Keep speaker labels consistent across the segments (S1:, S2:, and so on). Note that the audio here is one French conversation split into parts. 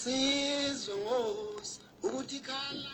S1: Seasons utikala.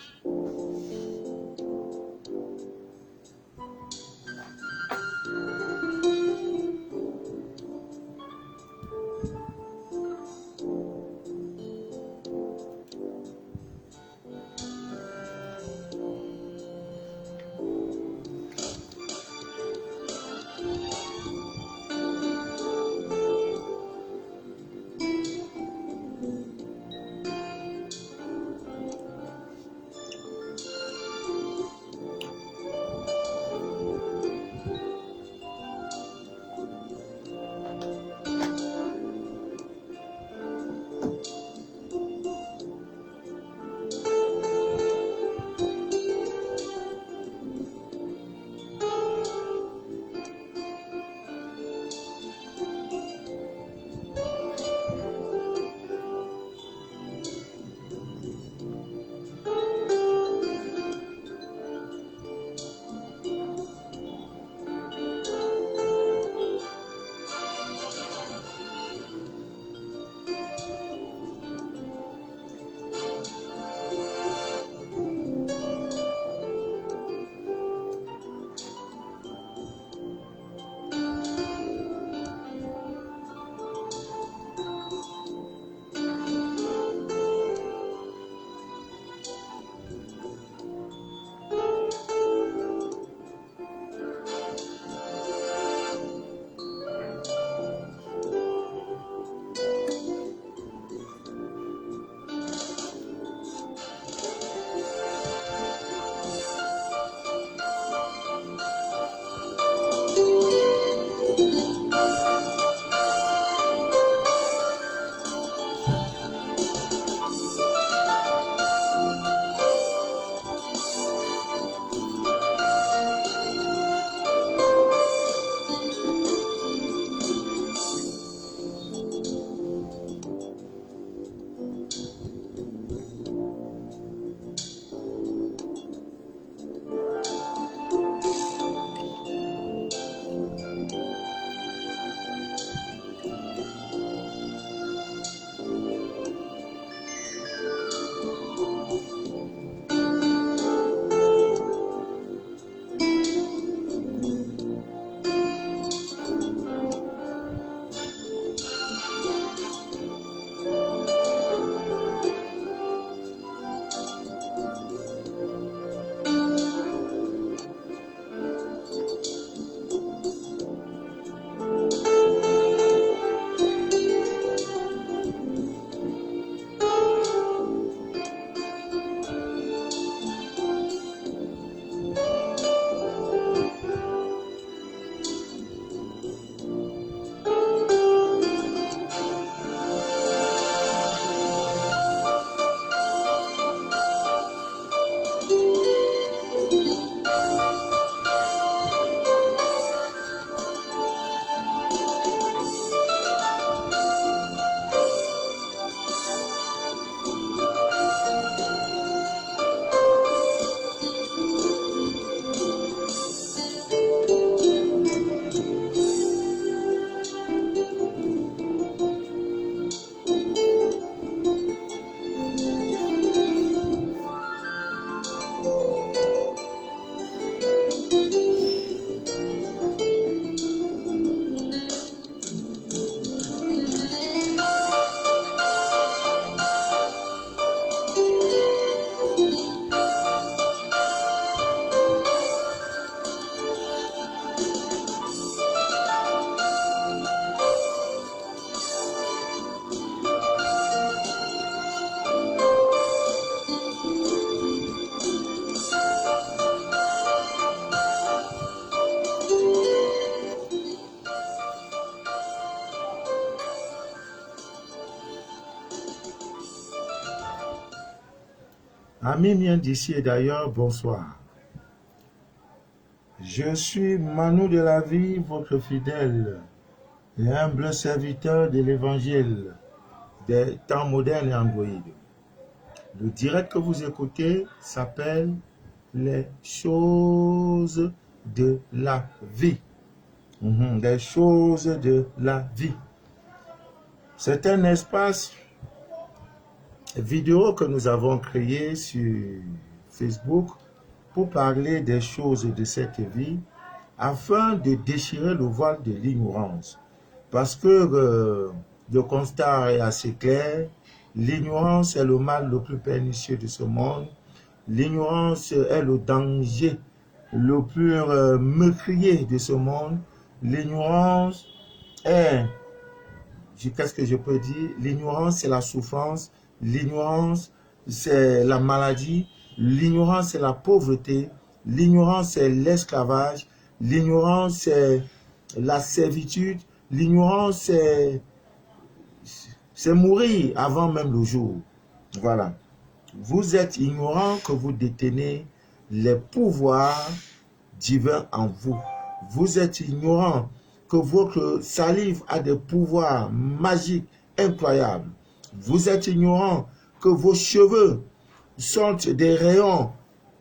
S2: Amis miens d'ici et d'ailleurs, bonsoir. Je suis Manu de la vie, votre fidèle et humble serviteur de l'évangile des temps modernes et androïdes. Le direct que vous écoutez s'appelle Les choses de la vie. Les choses de la vie. C'est un espace vidéo que nous avons créée sur Facebook pour parler des choses de cette vie afin de déchirer le voile de l'ignorance. Parce que le constat est assez clair, l'ignorance est le mal le plus pernicieux de ce monde, l'ignorance est le danger le plus meurtrier de ce monde, l'ignorance est, qu'est-ce que je peux dire, l'ignorance c'est la souffrance, l'ignorance c'est la maladie, l'ignorance c'est la pauvreté, l'ignorance c'est l'esclavage, l'ignorance c'est la servitude, l'ignorance c'est mourir avant même le jour. Voilà. Vous êtes ignorant que vous détenez les pouvoirs divins en vous. Vous êtes ignorant que votre salive a des pouvoirs magiques incroyables. Vous êtes ignorant que vos cheveux sont des rayons,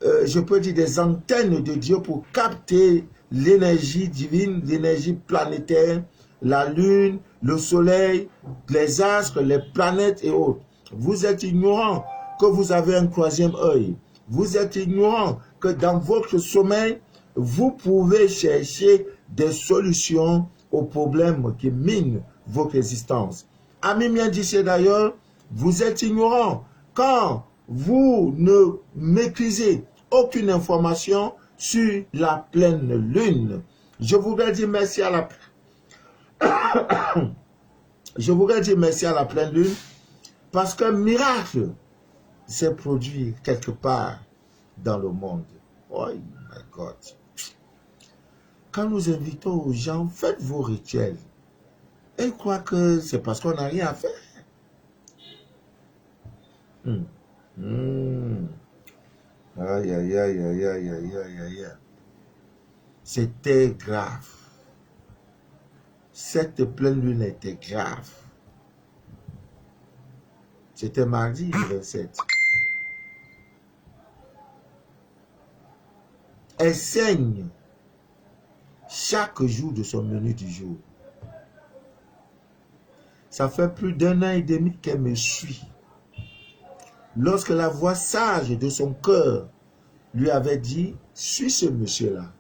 S2: je peux dire des antennes de Dieu pour capter l'énergie divine, l'énergie planétaire, la lune, le soleil, les astres, les planètes et autres. Vous êtes ignorant que vous avez un troisième œil. Vous êtes ignorant que dans votre sommeil, vous pouvez chercher des solutions aux problèmes qui minent votre existence. Ami bien dit d'ailleurs, vous êtes ignorant quand vous ne maîtrisez aucune information sur la pleine lune. Je voudrais dire merci à la je voudrais dire merci à la pleine lune parce qu'un miracle s'est produit quelque part dans le monde. Oh my God. Quand nous invitons aux gens, faites vos rituels. Et ils croient que c'est parce qu'on n'a rien à faire. Aïe, aïe, aïe, aïe, aïe, aïe, aïe, aïe. C'était grave. Cette pleine lune était grave. C'était mardi 27. Elle saigne chaque jour de son menu du jour. Ça fait plus d'1 an et demi qu'elle me suit. Lorsque la voix sage de son cœur lui avait dit, suis ce monsieur-là.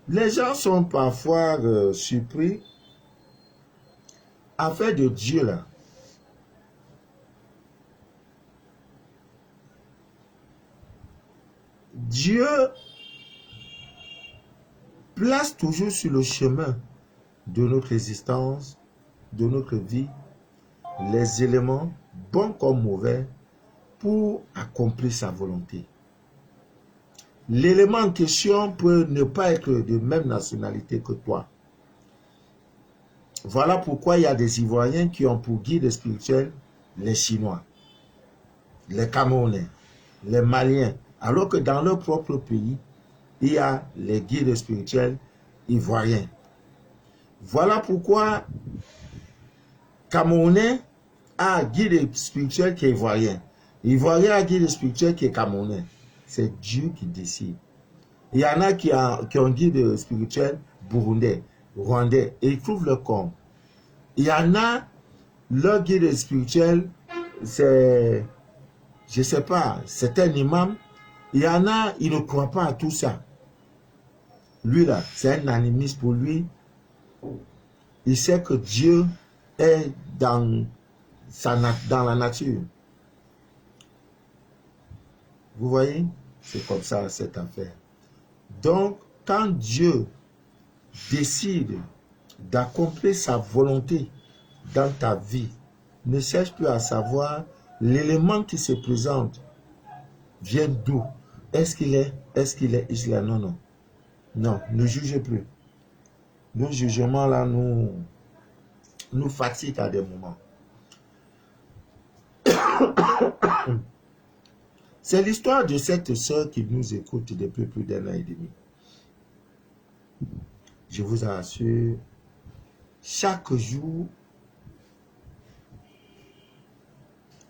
S2: Les gens sont parfois surpris. Affaire de Dieu là. Dieu place toujours sur le chemin de notre existence, de notre vie, les éléments, bons comme mauvais, pour accomplir sa volonté. L'élément en question peut ne pas être de même nationalité que toi. Voilà pourquoi il y a des Ivoiriens qui ont pour guide spirituel les Chinois, les Camerounais, les Maliens, alors que dans leur propre pays, il y a les guides spirituels ivoiriens. Voilà pourquoi Camerounais a un guide spirituel qui est ivoirien. Ivoirien a un guide spirituel qui est camerounais. C'est Dieu qui décide. Il y en a qui ont un guide spirituel burundais, rwandais, et ils trouvent leur compte. Il y en a, leur guide spirituel, c'est, je ne sais pas, c'est un imam. Il y en a, il ne croit pas à tout ça. Lui là, c'est un animiste pour lui. Il sait que Dieu est dans la nature. Vous voyez? C'est comme ça cette affaire. Donc, quand Dieu décide d'accomplir sa volonté dans ta vie, ne cherche plus à savoir l'élément qui se présente vient d'où. Est-ce qu'il est islam? Non, non. Non, ne jugez plus. Nos jugements là nous fatiguent à des moments. C'est l'histoire de cette sœur qui nous écoute depuis plus d'1 an et demi. Je vous assure, chaque jour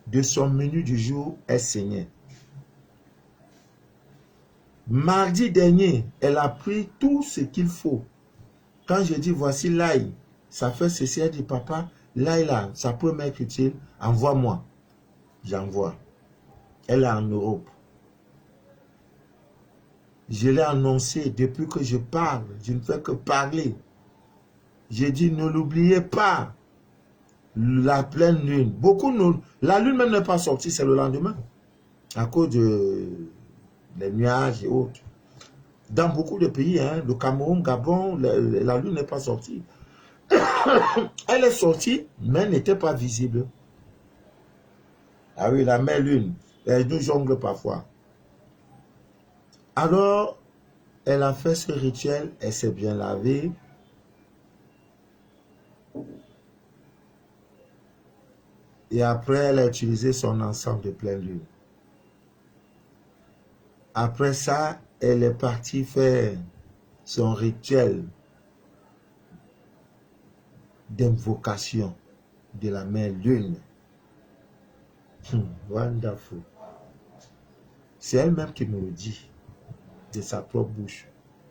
S2: de son menu du jour est saigné. Mardi dernier, elle a pris tout ce qu'il faut. Quand je dis voici l'ail, ça fait ceci, elle dit papa, Laila, ça peut m'être utile, envoie-moi. J'envoie. Elle est en Europe. Je l'ai annoncé depuis que je parle. Je ne fais que parler. J'ai dit, ne l'oubliez pas. La pleine lune. Beaucoup nous... La lune même n'est pas sortie, c'est le lendemain. À cause de les nuages et autres. Dans beaucoup de pays, hein, le Cameroun, Gabon, la lune n'est pas sortie. Elle est sortie, mais elle n'était pas visible. Ah oui, la mère lune, elle nous jongle parfois. Alors, elle a fait ce rituel, elle s'est bien lavée. Et après, elle a utilisé son ensemble de pleine lune. Après ça, elle est partie faire son rituel d'invocation de la mère lune. Wonderful. C'est elle-même qui me le dit de sa propre bouche.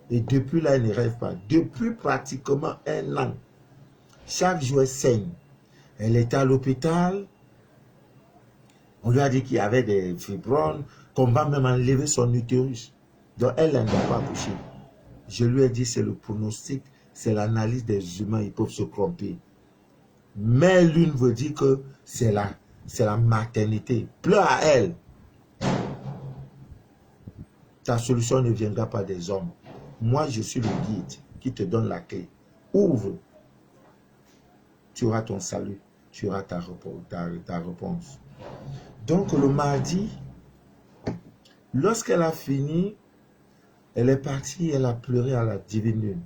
S2: Et depuis là, elle ne rêve pas. Depuis pratiquement 1 an, chaque jour, elle saigne. Elle était à l'hôpital. On lui a dit qu'il y avait des fibromes, qu'on va même enlever son utérus. Donc, elle ne doit pas accoucher. Je lui ai dit, c'est le pronostic, c'est l'analyse des humains, ils peuvent se tromper. Mais l'une veut dire que c'est la maternité. Pleure à elle. Ta solution ne viendra pas des hommes. Moi, je suis le guide qui te donne la clé. Ouvre. Tu auras ton salut. Tu auras ta réponse. Donc, le mardi, lorsqu'elle a fini, elle est partie, elle a pleuré à la divine lune.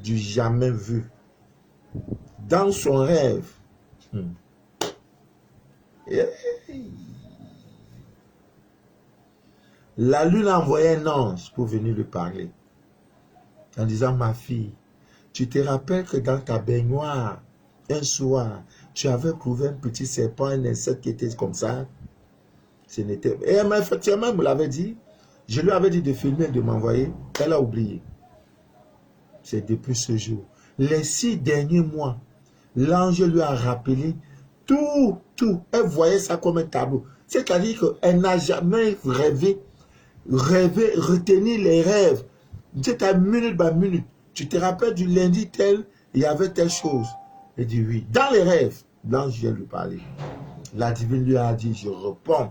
S2: Du jamais vu. Dans son rêve. La lune a envoyé un ange pour venir lui parler. En disant, ma fille, tu te rappelles que dans ta baignoire, un soir, tu avais trouvé un petit serpent, un insecte qui était comme ça. Ce n'était... Et effectivement, elle me l'avait dit. Je lui avais dit de filmer, de m'envoyer. Elle a oublié. C'est depuis ce jour. Les 6 derniers mois, l'ange lui a rappelé tout. Elle voyait ça comme un tableau. C'est-à-dire qu'elle n'a jamais rêvé, retenir les rêves. C'était minute par minute. Tu te rappelles du lundi tel, il y avait telle chose. Elle dit oui. Dans les rêves, l'ange vient lui parler. La divine lui a dit, je réponds.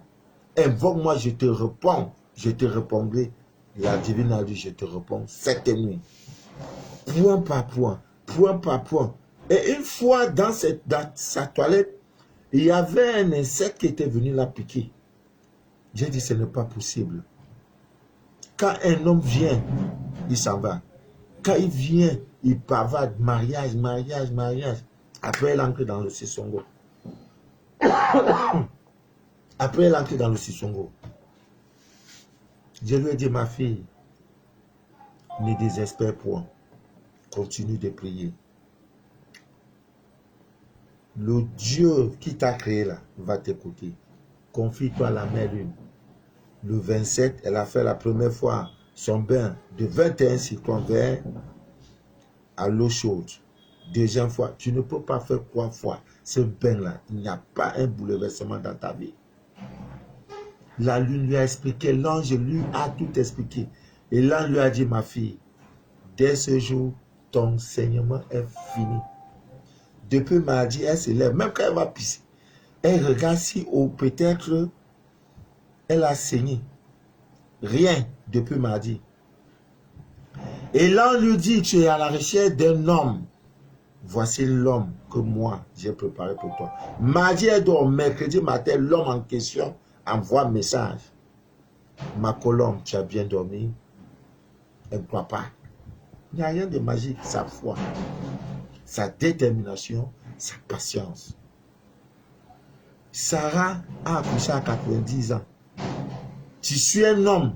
S2: Invoque-moi, je te réponds. Je te répondrai. La divine a dit, je te réponds cette nuit. Point par point. Et une fois dans sa toilette, il y avait un insecte qui était venu la piquer. J'ai dit, ce n'est pas possible. Quand un homme vient, il s'en va. Quand il vient, il pavade, mariage. Après, elle entre dans le Sissongo. Je lui ai dit, ma fille, ne désespère point. Continue de prier. Le Dieu qui t'a créé là va t'écouter. Confie-toi à la mère lune. Le 27, elle a fait la première fois son bain de 21 cyclones verts à l'eau chaude. Deuxième fois, tu ne peux pas faire 3 fois ce bain-là. Il n'y a pas un bouleversement dans ta vie. La lune lui a expliqué, l'ange lui a tout expliqué. Et l'ange lui a dit, ma fille, dès ce jour, ton saignement est fini. Depuis mardi, elle se lève, même quand elle va pisser, elle regarde si peut-être elle a saigné. Rien depuis mardi. Et l'ange lui dit, tu es à la recherche d'un homme. Voici l'homme que moi, j'ai préparé pour toi. Mardi, elle dort. Mercredi matin, l'homme en question envoie un message. Ma colombe, tu as bien dormi? Elle ne croit pas. Il n'y a rien de magique. Sa foi, sa détermination, sa patience. Sarah a accouché à 90 ans. Tu suis un homme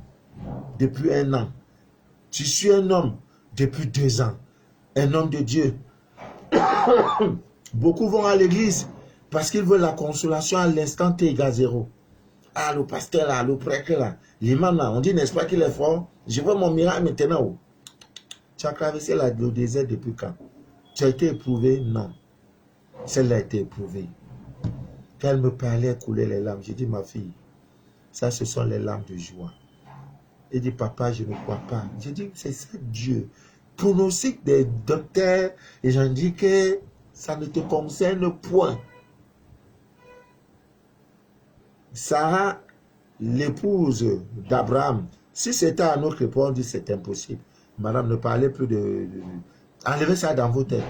S2: depuis 1 an. Tu suis un homme depuis 2 ans. Un homme de Dieu. Beaucoup vont à l'église parce qu'ils veulent la consolation à l'instant T égale 0. Ah, le pasteur là, le prêtre là, l'imam là, on dit n'est-ce pas qu'il est fort? Je veux mon miracle maintenant. Tu as traversé le désert depuis quand? Tu as été éprouvé? Non. Celle-là a été éprouvée. Quand elle me parlait, elle coulait les larmes. J'ai dit, ma fille, ça, ce sont les larmes de joie. Elle dit, papa, je ne crois pas. J'ai dit, c'est ça Dieu. Pronostic des docteurs, et j'en dis que ça ne te concerne point. Sarah, l'épouse d'Abraham, si c'était à notre époque, on dit c'est impossible. Madame, ne parlez plus de... Enlevez ça dans vos têtes.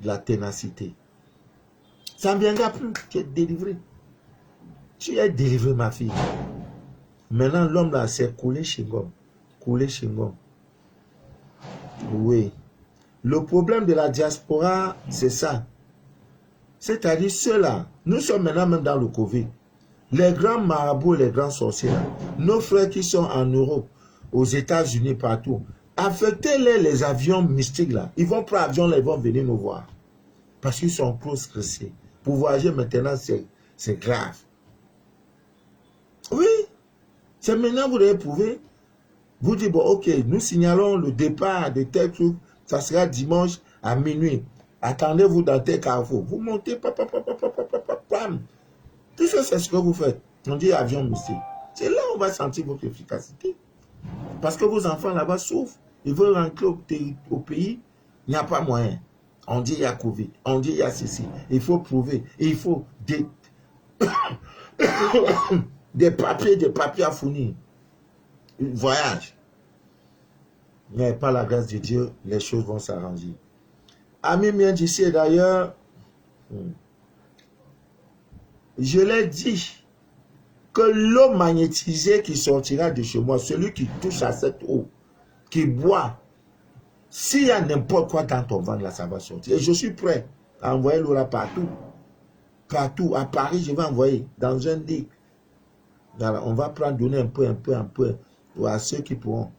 S2: La ténacité. Ça ne viendra plus. Tu es délivré. Tu es délivré, ma fille. Maintenant, l'homme là, c'est couler chewing-gum. Couler chewing-gum. Oui. Le problème de la diaspora, c'est ça. C'est-à-dire ceux-là, nous sommes maintenant même dans le Covid. Les grands marabouts, les grands sorciers, là, nos frères qui sont en Europe, aux États-Unis, partout, affectez-les les avions mystiques là. Ils vont prendre l'avion là, ils vont venir nous voir. Parce qu'ils sont trop stressés. Pour voyager maintenant, c'est grave. Oui. C'est maintenant vous devez prouver. Vous dites, bon, ok, nous signalons le départ de tel truc, ça sera dimanche à minuit. Attendez-vous dans tel carrefour. Vous montez, pam. Tout ça, c'est ce que vous faites. On dit avion mystique. C'est là où on va sentir votre efficacité. Parce que vos enfants là-bas souffrent. Ils veulent rentrer au pays. Il n'y a pas moyen. On dit il y a Covid. On dit il y a ceci. Il faut prouver. Il faut des papiers à fournir. Voyage. Mais par la grâce de Dieu, les choses vont s'arranger. Amis miens d'ici et d'ailleurs, je l'ai dit que l'eau magnétisée qui sortira de chez moi, celui qui touche à cette eau, qui boit, s'il y a n'importe quoi dans ton ventre, là, ça va sortir. Et je suis prêt à envoyer l'eau là partout. Partout. À Paris, je vais envoyer dans un lit. On va prendre, donner un peu à ceux qui pourront.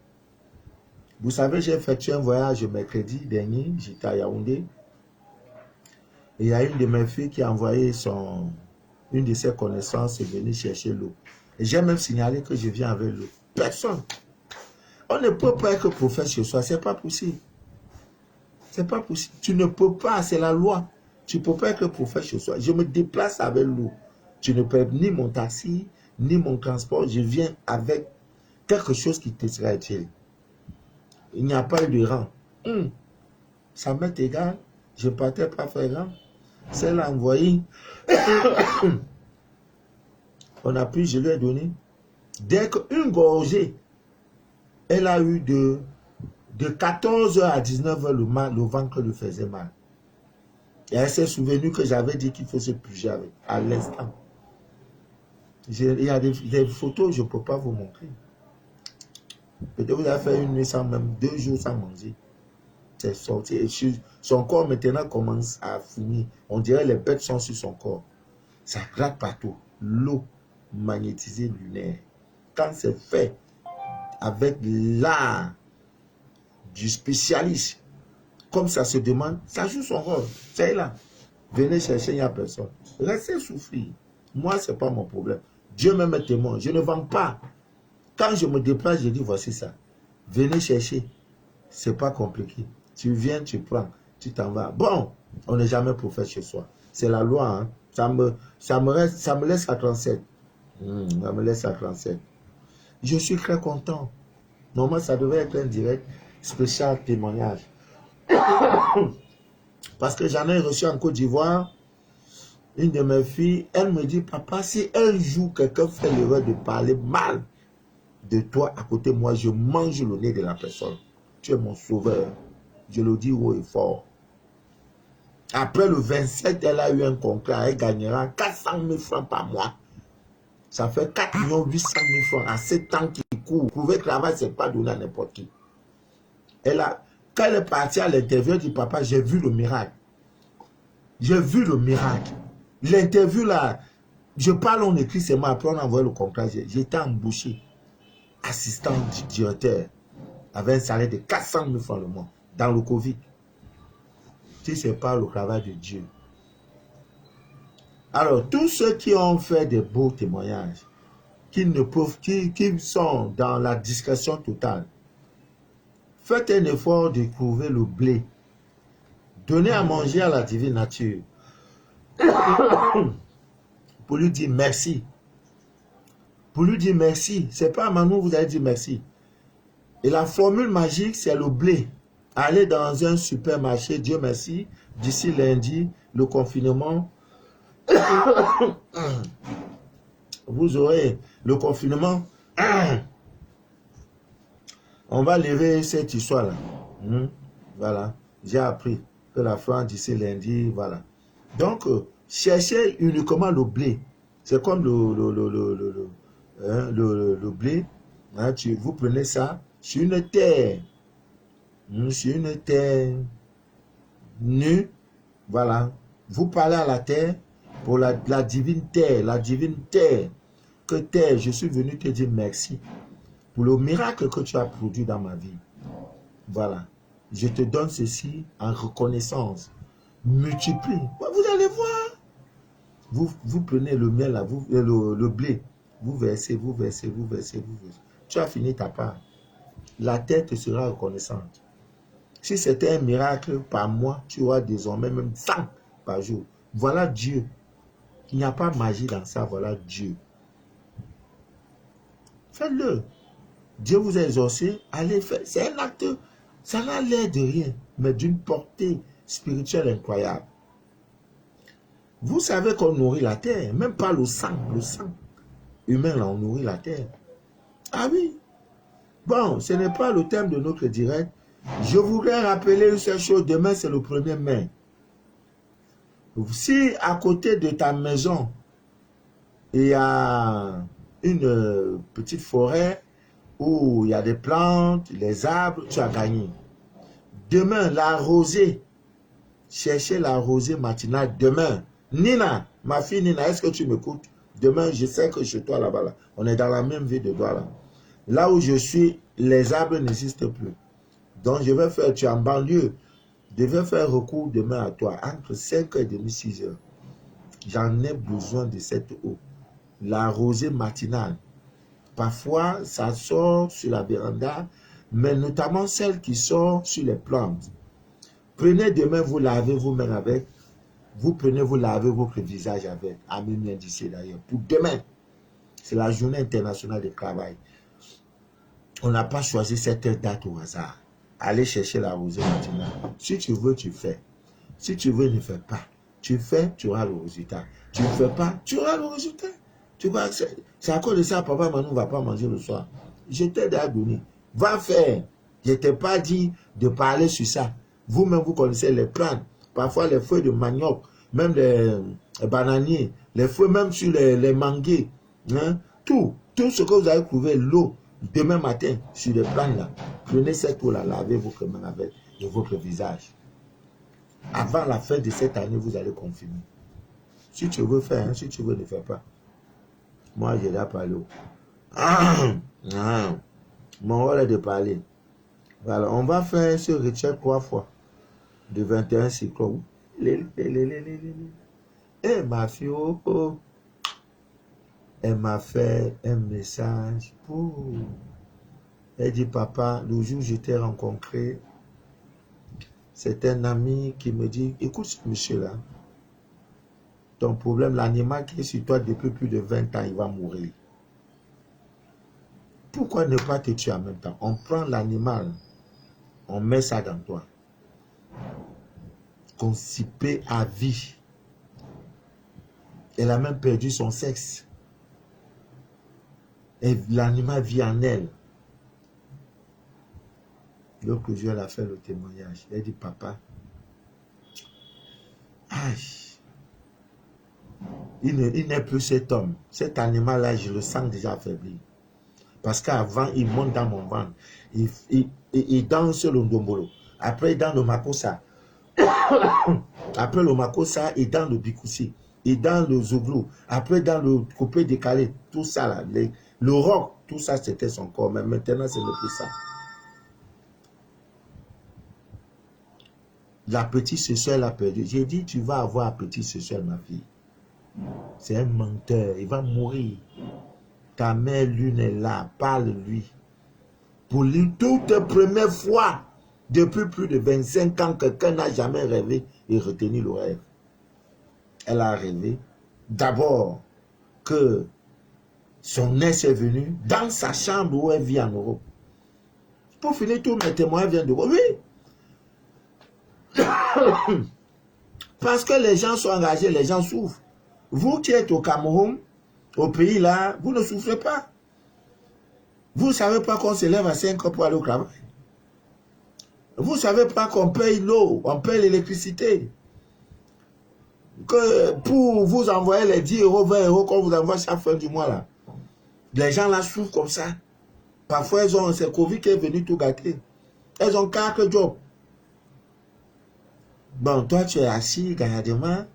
S2: Vous savez, j'ai effectué un voyage mercredi dernier, j'étais à Yaoundé. Et il y a une de mes filles qui a envoyé une de ses connaissances venir chercher l'eau. Et j'ai même signalé que je viens avec l'eau. Personne. On ne peut pas être prophète chez soi, c'est pas possible. C'est pas possible. Tu ne peux pas, c'est la loi. Tu ne peux pas être prophète chez soi. Je me déplace avec l'eau. Tu ne payes ni mon taxi, ni mon transport. Je viens avec quelque chose qui te sera utile. Il n'y a pas eu de rang. Ça m'est égal. Je ne partais pas faire rang. C'est l'envoyé. On a pris, je lui ai donné. Dès qu'une gorgée, elle a eu de 14h à 19h, le ventre lui faisait mal. Et elle s'est souvenue que j'avais dit qu'il faut se puger avec, à l'instant. Il y a des photos, je ne peux pas vous montrer. Peut-être vous avez fait une nuit sans même 2 jours sans manger. C'est sorti. Et son corps maintenant commence à finir. On dirait les bêtes sont sur son corps. Ça gratte partout. L'eau magnétisée lunaire. Quand c'est fait avec l'art du spécialiste, comme ça se demande, ça joue son rôle. C'est là. Venez chercher, il n'y a personne. Restez souffrir. Moi, ce n'est pas mon problème. Dieu même est témoin. Je ne vends pas. Quand je me déplace, je dis voici ça. Venez chercher. Ce n'est pas compliqué. Tu viens, tu prends, tu t'en vas. Bon, on n'est jamais prophète chez soi. C'est la loi. Hein? Ça me laisse à 37. Ça me laisse à 37. Je suis très content. Normalement, ça devait être un direct spécial témoignage. Parce que j'en ai reçu en Côte d'Ivoire. Une de mes filles, elle me dit, papa, si un jour quelqu'un fait l'erreur de parler mal de toi à côté de moi, je mange le nez de la personne. Tu es mon sauveur. Je le dis haut et fort. Après le 27, elle a eu un contrat. Elle gagnera 400 000 francs par mois. Ça fait 4 800 000 francs à 7 ans qui court. Trouver travail, ce n'est pas donné à n'importe qui. Quand elle est partie à l'interview, elle dit, papa, j'ai vu le miracle. J'ai vu le miracle. L'interview là, je parle, on écrit, c'est moi. Après, on envoie le contrat. J'étais embauché. Assistant du directeur. Avec un salaire de 400 000 francs le mois. Dans le Covid. Si ce n'est pas le travail de Dieu. Alors, tous ceux qui ont fait des beaux témoignages, qui sont dans la discrétion totale, faites un effort de trouver le blé. Donnez à manger à la divine nature. Pour lui dire merci. Pour lui dire merci. C'est pas à Manou vous allez dire merci. Et la formule magique, c'est le blé. Allez dans un supermarché, Dieu merci, d'ici lundi, le confinement, vous aurez le confinement. On va lever cette histoire-là. Voilà. J'ai appris que la France, d'ici lundi, voilà. Donc, cherchez uniquement le blé. C'est comme le blé. Hein, vous prenez ça sur une terre. Sur une terre nue. Voilà. Vous parlez à la terre pour la divine terre. La divine terre. Que terre, je suis venu te dire merci pour le miracle que tu as produit dans ma vie. Voilà. Je te donne ceci en reconnaissance. Multiplie. Vous allez voir. Vous prenez le miel, là, le blé. Vous versez, vous versez, vous versez, vous versez. Tu as fini ta part. La terre te sera reconnaissante. Si c'était un miracle par mois, tu auras désormais même 100 par jour. Voilà Dieu. Il n'y a pas de magie dans ça. Voilà Dieu. Faites-le. Dieu vous a exaucé. Allez faire. C'est un acte. Ça n'a l'air de rien, mais d'une portée spirituelle incroyable. Vous savez qu'on nourrit la terre, même pas le sang humain, là, on nourrit la terre. Ah oui. Bon, ce n'est pas le thème de notre direct. Je voudrais rappeler une seule chose. Demain, c'est le 1er mai. Si à côté de ta maison, il y a une petite forêt où il y a des plantes, les arbres, tu as gagné. Demain, la rosée. Cherchez la rosée matinale demain. Nina, ma fille Nina, est-ce que tu m'écoutes? Demain, je sais que chez toi là-bas, là, on est dans la même ville de Douala. Là où je suis, les arbres n'existent plus. Donc, je vais faire, tu es en banlieue, je vais faire recours demain à toi, entre 5h30 et 6h. J'en ai besoin de cette eau. La rosée matinale. Parfois, ça sort sur la véranda, mais notamment celle qui sort sur les plantes. Prenez demain, vous lavez vous-même avec. Vous prenez, vous lavez votre visage avec. À minuit d'ici d'ailleurs. Pour demain, c'est la journée internationale du travail. On n'a pas choisi cette date au hasard. Allez chercher la rosée matinale. Si tu veux, tu fais. Si tu veux, ne fais pas. Tu fais, tu auras le résultat. Tu ne fais pas, tu auras le résultat. Tu vas, c'est à cause de ça, papa Manou ne va pas manger le soir. Je t'ai déjà donné. Va faire. Je ne t'ai pas dit de parler sur ça. Vous-même, vous connaissez les plantes. Parfois, les feuilles de manioc, même les bananiers, les feuilles même sur les manguiers. Hein? Tout ce que vous avez trouvé, l'eau, demain matin, sur les plantes là. Prenez cette eau-là, lavez votre main avec de votre visage. Avant la fin de cette année, vous allez confirmer. Si tu veux faire, hein, si tu veux, ne fais pas. Moi, j'ai déjà parlé. Mon rôle est de parler. Voilà, on va faire ce rituel 3 fois. De 21 cyclones. Et ma fille, elle m'a fait un message pour... Elle dit, papa, le jour où je t'ai rencontré, c'est un ami qui me dit, écoute ce monsieur-là, ton problème, l'animal qui est sur toi depuis plus de 20 ans, il va mourir. Pourquoi ne pas te tuer en même temps? On prend l'animal, on met ça dans toi. Constipé à vie. Elle a même perdu son sexe. Et l'animal vit en elle. L'autre jour, elle a fait le témoignage. Elle dit, papa, aïe, il n'est plus cet homme. Cet animal-là, je le sens déjà affaibli. Parce qu'avant, il monte dans mon ventre. Il danse le ndombolo. Après, il danse le makosa. Après le makosa, il danse le bikoussi. Il danse le zouglou. Après, dans le coupé décalé. Tout ça, là, le rock, tout ça, c'était son corps. Mais maintenant, ce n'est plus ça. La petite sœur l'a perdu. J'ai dit, tu vas avoir la petite sœur, ma fille. C'est un menteur. Il va mourir. Ta mère lune est là. Parle-lui. Pour lui, toute première fois, Depuis plus de 25 ans, quelqu'un n'a jamais rêvé et retenu le rêve. Elle a rêvé d'abord que son ex est venu dans sa chambre où elle vit en Europe. Pour finir, tous mes témoins viennent de voir. Oui. Parce que les gens sont engagés, les gens souffrent. Vous qui êtes au Cameroun, au pays là, vous ne souffrez pas. Vous ne savez pas qu'on se lève à 5 heures pour aller au travail. Vous ne savez pas qu'on paye l'eau, on paye l'électricité. Que pour vous envoyer les 10 euros, 20 euros qu'on vous envoie chaque fin du mois là. Les gens là souffrent comme ça. Parfois, c'est Covid qui est venu tout gâter. Elles ont 4 jobs. Bon, toi, tu es assis, gagnadement.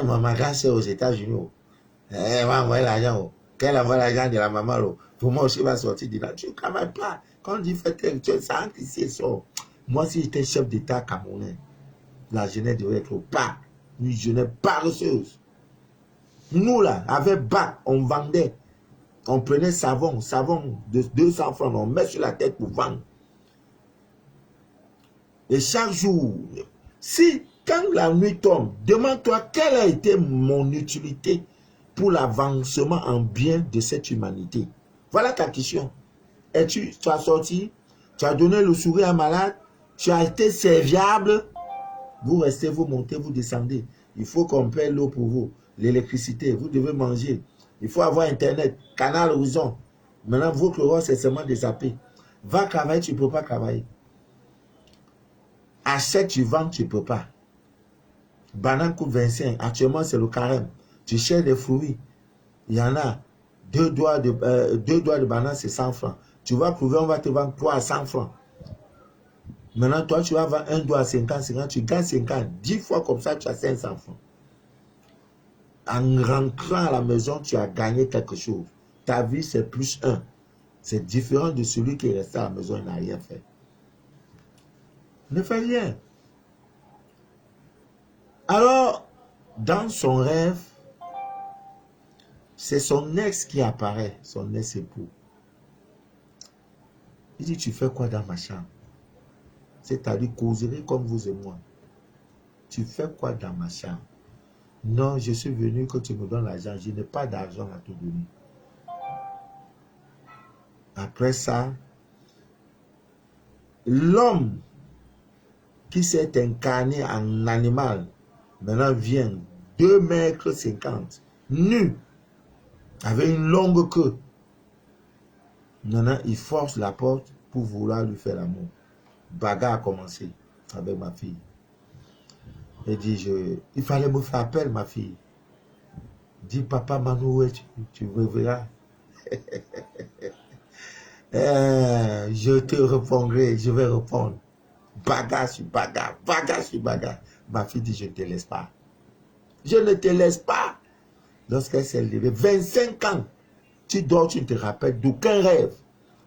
S2: Mon magasin, c'est aux États-Unis. Moi, envoyer l'argent. Qu'elle envoie l'argent de la maman. Pour moi aussi, va sortir de là. Tu ne travailles pas. Quand on dit faites, tu sens ici et ça. Moi, si j'étais chef d'État camerounais, la jeunesse devait être au pas. Une jeunesse paresseuse. Nous, là, avec bac, on vendait. On prenait savon de 200 francs, on met sur la tête pour vendre. Et chaque jour, quand la nuit tombe, demande-toi quelle a été mon utilité pour l'avancement en bien de cette humanité. Voilà ta question. Et tu as sorti, tu as donné le sourire à un malade, tu as été serviable, vous restez, vous montez, vous descendez. Il faut qu'on paie l'eau pour vous, l'électricité, vous devez manger. Il faut avoir Internet, canal Horizon. Maintenant, votre rôle, c'est seulement de zapper. Va travailler, tu ne peux pas travailler. Achète, tu vends, tu ne peux pas. Banane coûte 25. Actuellement, c'est le carême. Tu cherches des fruits. Il y en a. 2 doigts de banane, c'est 100 francs. Tu vas trouver, on va te vendre 3 à 100 francs. Maintenant, toi, tu vas vendre 1 doigt à 50, tu gagnes 50. 10 fois comme ça, tu as 500 francs. En rentrant à la maison, tu as gagné quelque chose. Ta vie, c'est plus 1. C'est différent de celui qui est resté à la maison et n'a rien fait. Ne fais rien. Alors, dans son rêve, c'est son ex qui apparaît, son ex-époux. Il dit, tu fais quoi dans ma chambre? C'est-à-dire, causerie comme vous et moi. Tu fais quoi dans ma chambre? Non, je suis venu que tu me donnes l'argent. Je n'ai pas d'argent à te donner. Après ça, l'homme qui s'est incarné en animal, maintenant vient 2,50 m, nu, avec une longue queue. Maintenant, il force la porte pour vouloir lui faire l'amour. Bagarre a commencé avec ma fille. Il dit, il fallait me faire appel, ma fille. Dis, papa Manu, tu me verras. Je te répondrai, je vais répondre. Bagarre sur bagarre, bagarre sur bagarre. Ma fille dit, je ne te laisse pas. Je ne te laisse pas. Lorsqu'elle s'est levée, 25 ans, tu dors, tu ne te rappelles d'aucun rêve.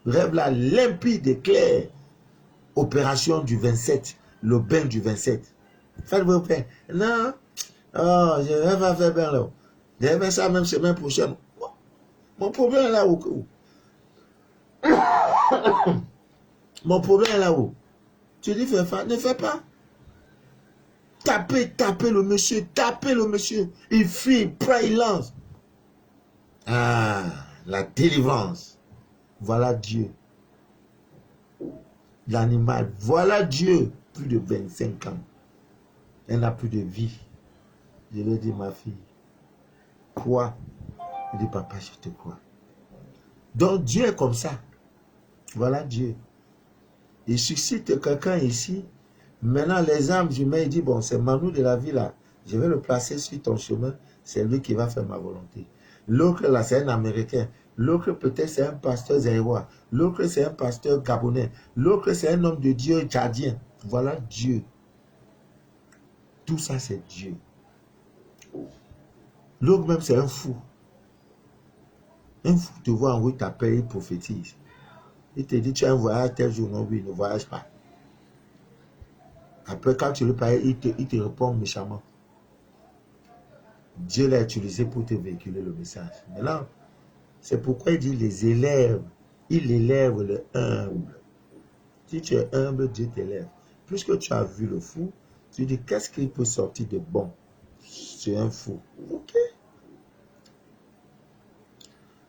S2: Rêve là, limpide et clair. Opération du 27, le bain du 27. Faites-vous pain. Non, oh, je vais pas faire bien là. Je vais faire ça même semaine prochaine. Mon problème est là où? Mon problème est là où? Tu dis, ne fais pas. Tapez le monsieur. Il fuit, il prend, il lance. Ah, la délivrance. Voilà Dieu. L'animal, voilà Dieu. Plus de 25 ans. Elle n'a plus de vie. Je lui ai dit, ma fille, quoi? Il dit, papa, je te crois. Donc Dieu est comme ça. Voilà Dieu. Il suscite quelqu'un ici. Maintenant, les âmes humaines, il dit, bon, c'est Manu de la vie là. Je vais le placer sur ton chemin. C'est lui qui va faire ma volonté. L'autre là, c'est un Américain. L'autre peut-être c'est un pasteur zaïrois. L'autre c'est un pasteur gabonais. L'autre c'est un homme de Dieu tchadien. Voilà Dieu. Tout ça c'est Dieu. L'autre même c'est un fou. Un fou te voit en route, t'appelle, il prophétise. Il te dit, tu as un voyage tel jour, non, oui, ne voyage pas. Après, quand tu lui parles, il te répond méchamment. Dieu l'a utilisé pour te véhiculer le message. Maintenant, c'est pourquoi il dit les élèves. Il élève le humble. Si tu es humble, Dieu t'élève. Puisque tu as vu le fou, tu dis, qu'est-ce qui peut sortir de bon? C'est un fou. Ok.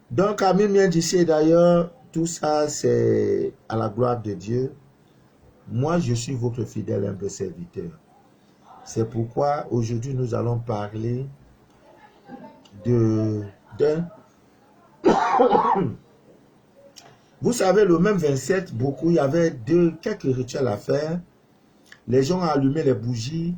S2: Donc, Amis vient d'ici, d'ailleurs, tout ça, c'est à la gloire de Dieu. Moi, je suis votre fidèle humble serviteur. C'est pourquoi, aujourd'hui, nous allons parler d'un... Vous savez, le même 27, il y avait quelques rituels à faire. Les gens ont allumé les bougies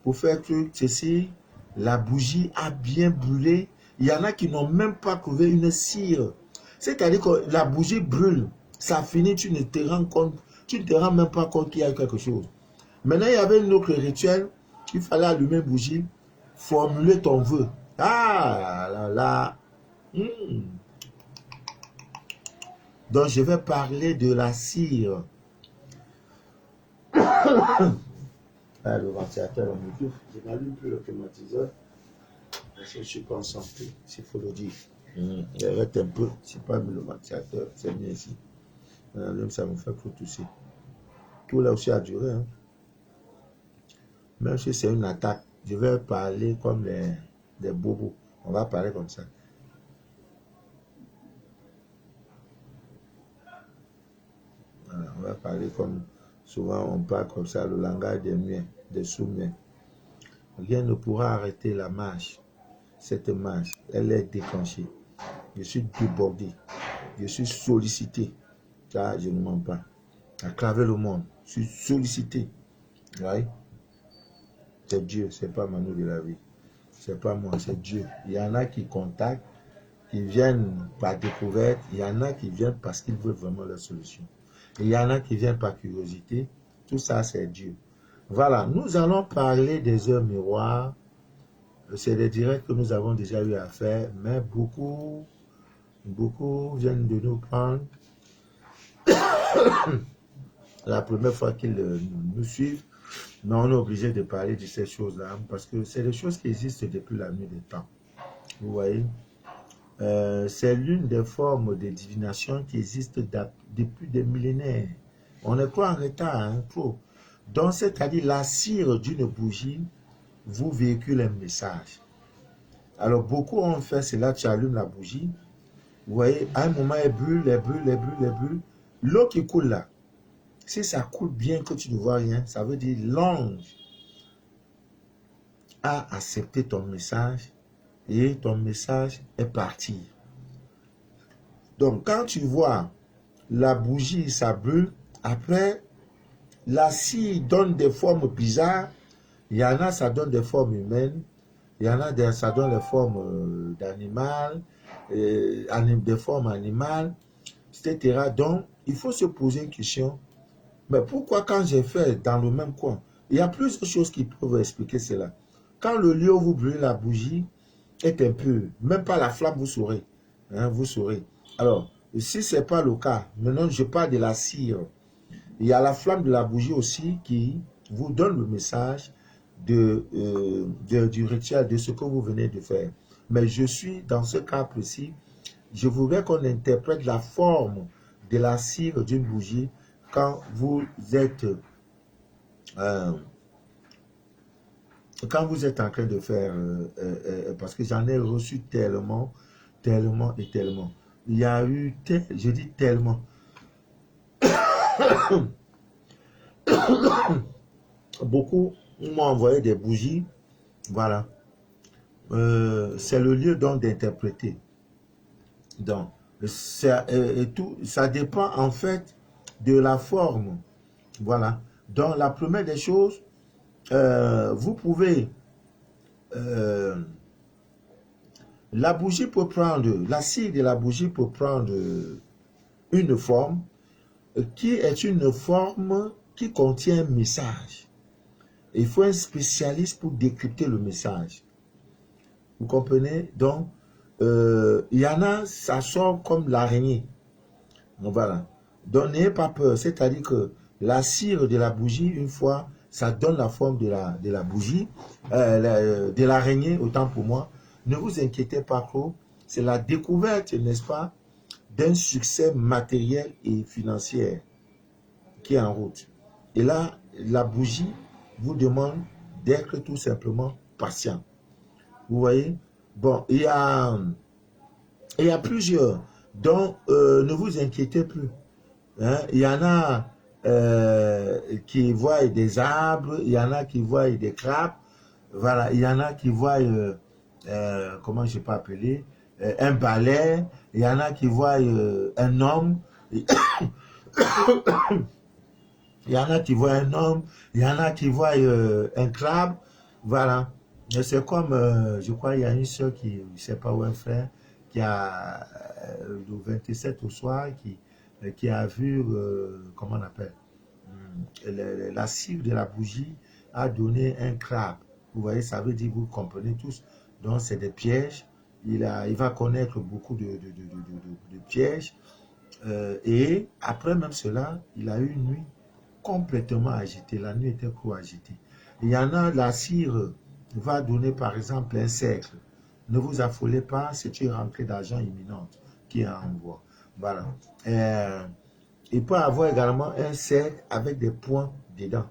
S2: pour faire que ceci, la bougie a bien brûlé. Il y en a qui n'ont même pas trouvé une cire. C'est-à-dire que la bougie brûle, ça finit, tu ne te rends même pas compte qu'il y a quelque chose. Maintenant, il y avait un autre rituel, il fallait allumer une bougie, formuler ton vœu. Ah là là. Donc, je vais parler de la cire. Ah, le ventilateur, on me dit, je n'allume plus le climatiseur. Parce que je suis concentré, s'il faut le dire. Il arrête un peu, c'est pas le ventilateur, c'est bien ici. On allume, ça me fait trop tousser. Tout là aussi a duré. Hein. Même si c'est une attaque, je vais parler comme des bobos. On va parler comme ça. Voilà, on va parler comme souvent on parle comme ça, le langage des miens, des sous-miens. Rien ne pourra arrêter la marche. Cette marche, elle est déclenchée. Je suis débordé. Je suis sollicité. Car je ne mens pas. À travers le monde, je suis sollicité. Ouais. C'est Dieu, c'est pas Manu de la vie. C'est pas moi, c'est Dieu. Il y en a qui contactent, qui viennent par découverte. Il y en a qui viennent parce qu'ils veulent vraiment la solution. Et il y en a qui viennent par curiosité. Tout ça, c'est Dieu. Voilà, nous allons parler des heures miroirs. C'est des directs que nous avons déjà eu à faire, mais beaucoup viennent de nous prendre. La première fois qu'ils nous suivent, mais on est obligé de parler de ces choses-là parce que c'est des choses qui existent depuis la nuit des temps. Vous voyez, c'est l'une des formes de divination qui existe depuis des millénaires. On est quoi en retard, hein, trop. Donc, c'est-à-dire la cire d'une bougie vous véhicule un message. Alors, beaucoup ont fait cela, tu allumes la bougie. Vous voyez, à un moment, elle brûle, elle brûle, elle brûle, elle brûle. L'eau qui coule là, si ça coule bien que tu ne vois rien, ça veut dire l'ange a accepté ton message et ton message est parti. Donc, quand tu vois la bougie, ça brûle, après, la cire donne des formes bizarres. Il y en a, ça donne des formes humaines. Il y en a, ça donne des formes d'animal, des formes animales, etc. Donc, il faut se poser une question. Mais pourquoi quand j'ai fait dans le même coin? Il y a plusieurs choses qui peuvent expliquer cela. Quand le lieu où vous brûlez la bougie est un peu, même pas la flamme, vous saurez. Hein, vous saurez. Alors, si ce n'est pas le cas, maintenant je parle de la cire. Il y a la flamme de la bougie aussi qui vous donne le message du rituel, de ce que vous venez de faire. Mais je suis dans ce cas précis, je voudrais qu'on interprète la forme de la cire d'une bougie quand vous êtes en train de faire, parce que j'en ai reçu tellement, tellement et tellement. Il y a eu, je dis tellement. Beaucoup m'ont envoyé des bougies. Voilà. C'est le lieu donc d'interpréter. Donc, ça dépend en fait de la forme. Voilà. Donc, la première des choses, vous pouvez... la bougie peut prendre... La cire de la bougie peut prendre une forme qui est une forme qui contient un message. Il faut un spécialiste pour décrypter le message. Vous comprenez? Donc, il y en a, ça sort comme l'araignée. Voilà. Donc, n'ayez pas peur. C'est-à-dire que la cire de la bougie, une fois, ça donne la forme de la bougie, de l'araignée, autant pour moi. Ne vous inquiétez pas trop. C'est la découverte, n'est-ce pas, d'un succès matériel et financier. qui est en route. Et là, la bougie vous demande d'être tout simplement patient. Vous voyez? Bon, il y a plusieurs. Donc, ne vous inquiétez plus. Hein? Il y en a qui voient des arbres, il y en a qui voient des crabes, voilà, il y en a qui voient, comment je peux appeler, un balai, il y en a qui voient un homme, il y en a qui voient un homme, il y en a qui voient un crabe, voilà. C'est comme, je crois, il y a une soeur qui, je ne sais pas où un frère, qui a le 27 au soir, qui a vu, comment on appelle, la cire de la bougie a donné un crabe. Vous voyez, ça veut dire, vous comprenez tous. Donc, c'est des pièges. Il va connaître beaucoup de pièges. Et après même cela, il a eu une nuit complètement agitée. La nuit était trop agitée. Il y en a, la cire va donner par exemple un cercle. Ne vous affolez pas, c'est une rentrée d'argent imminente qui est en voie. Voilà. Il peut avoir également un cercle avec des points dedans.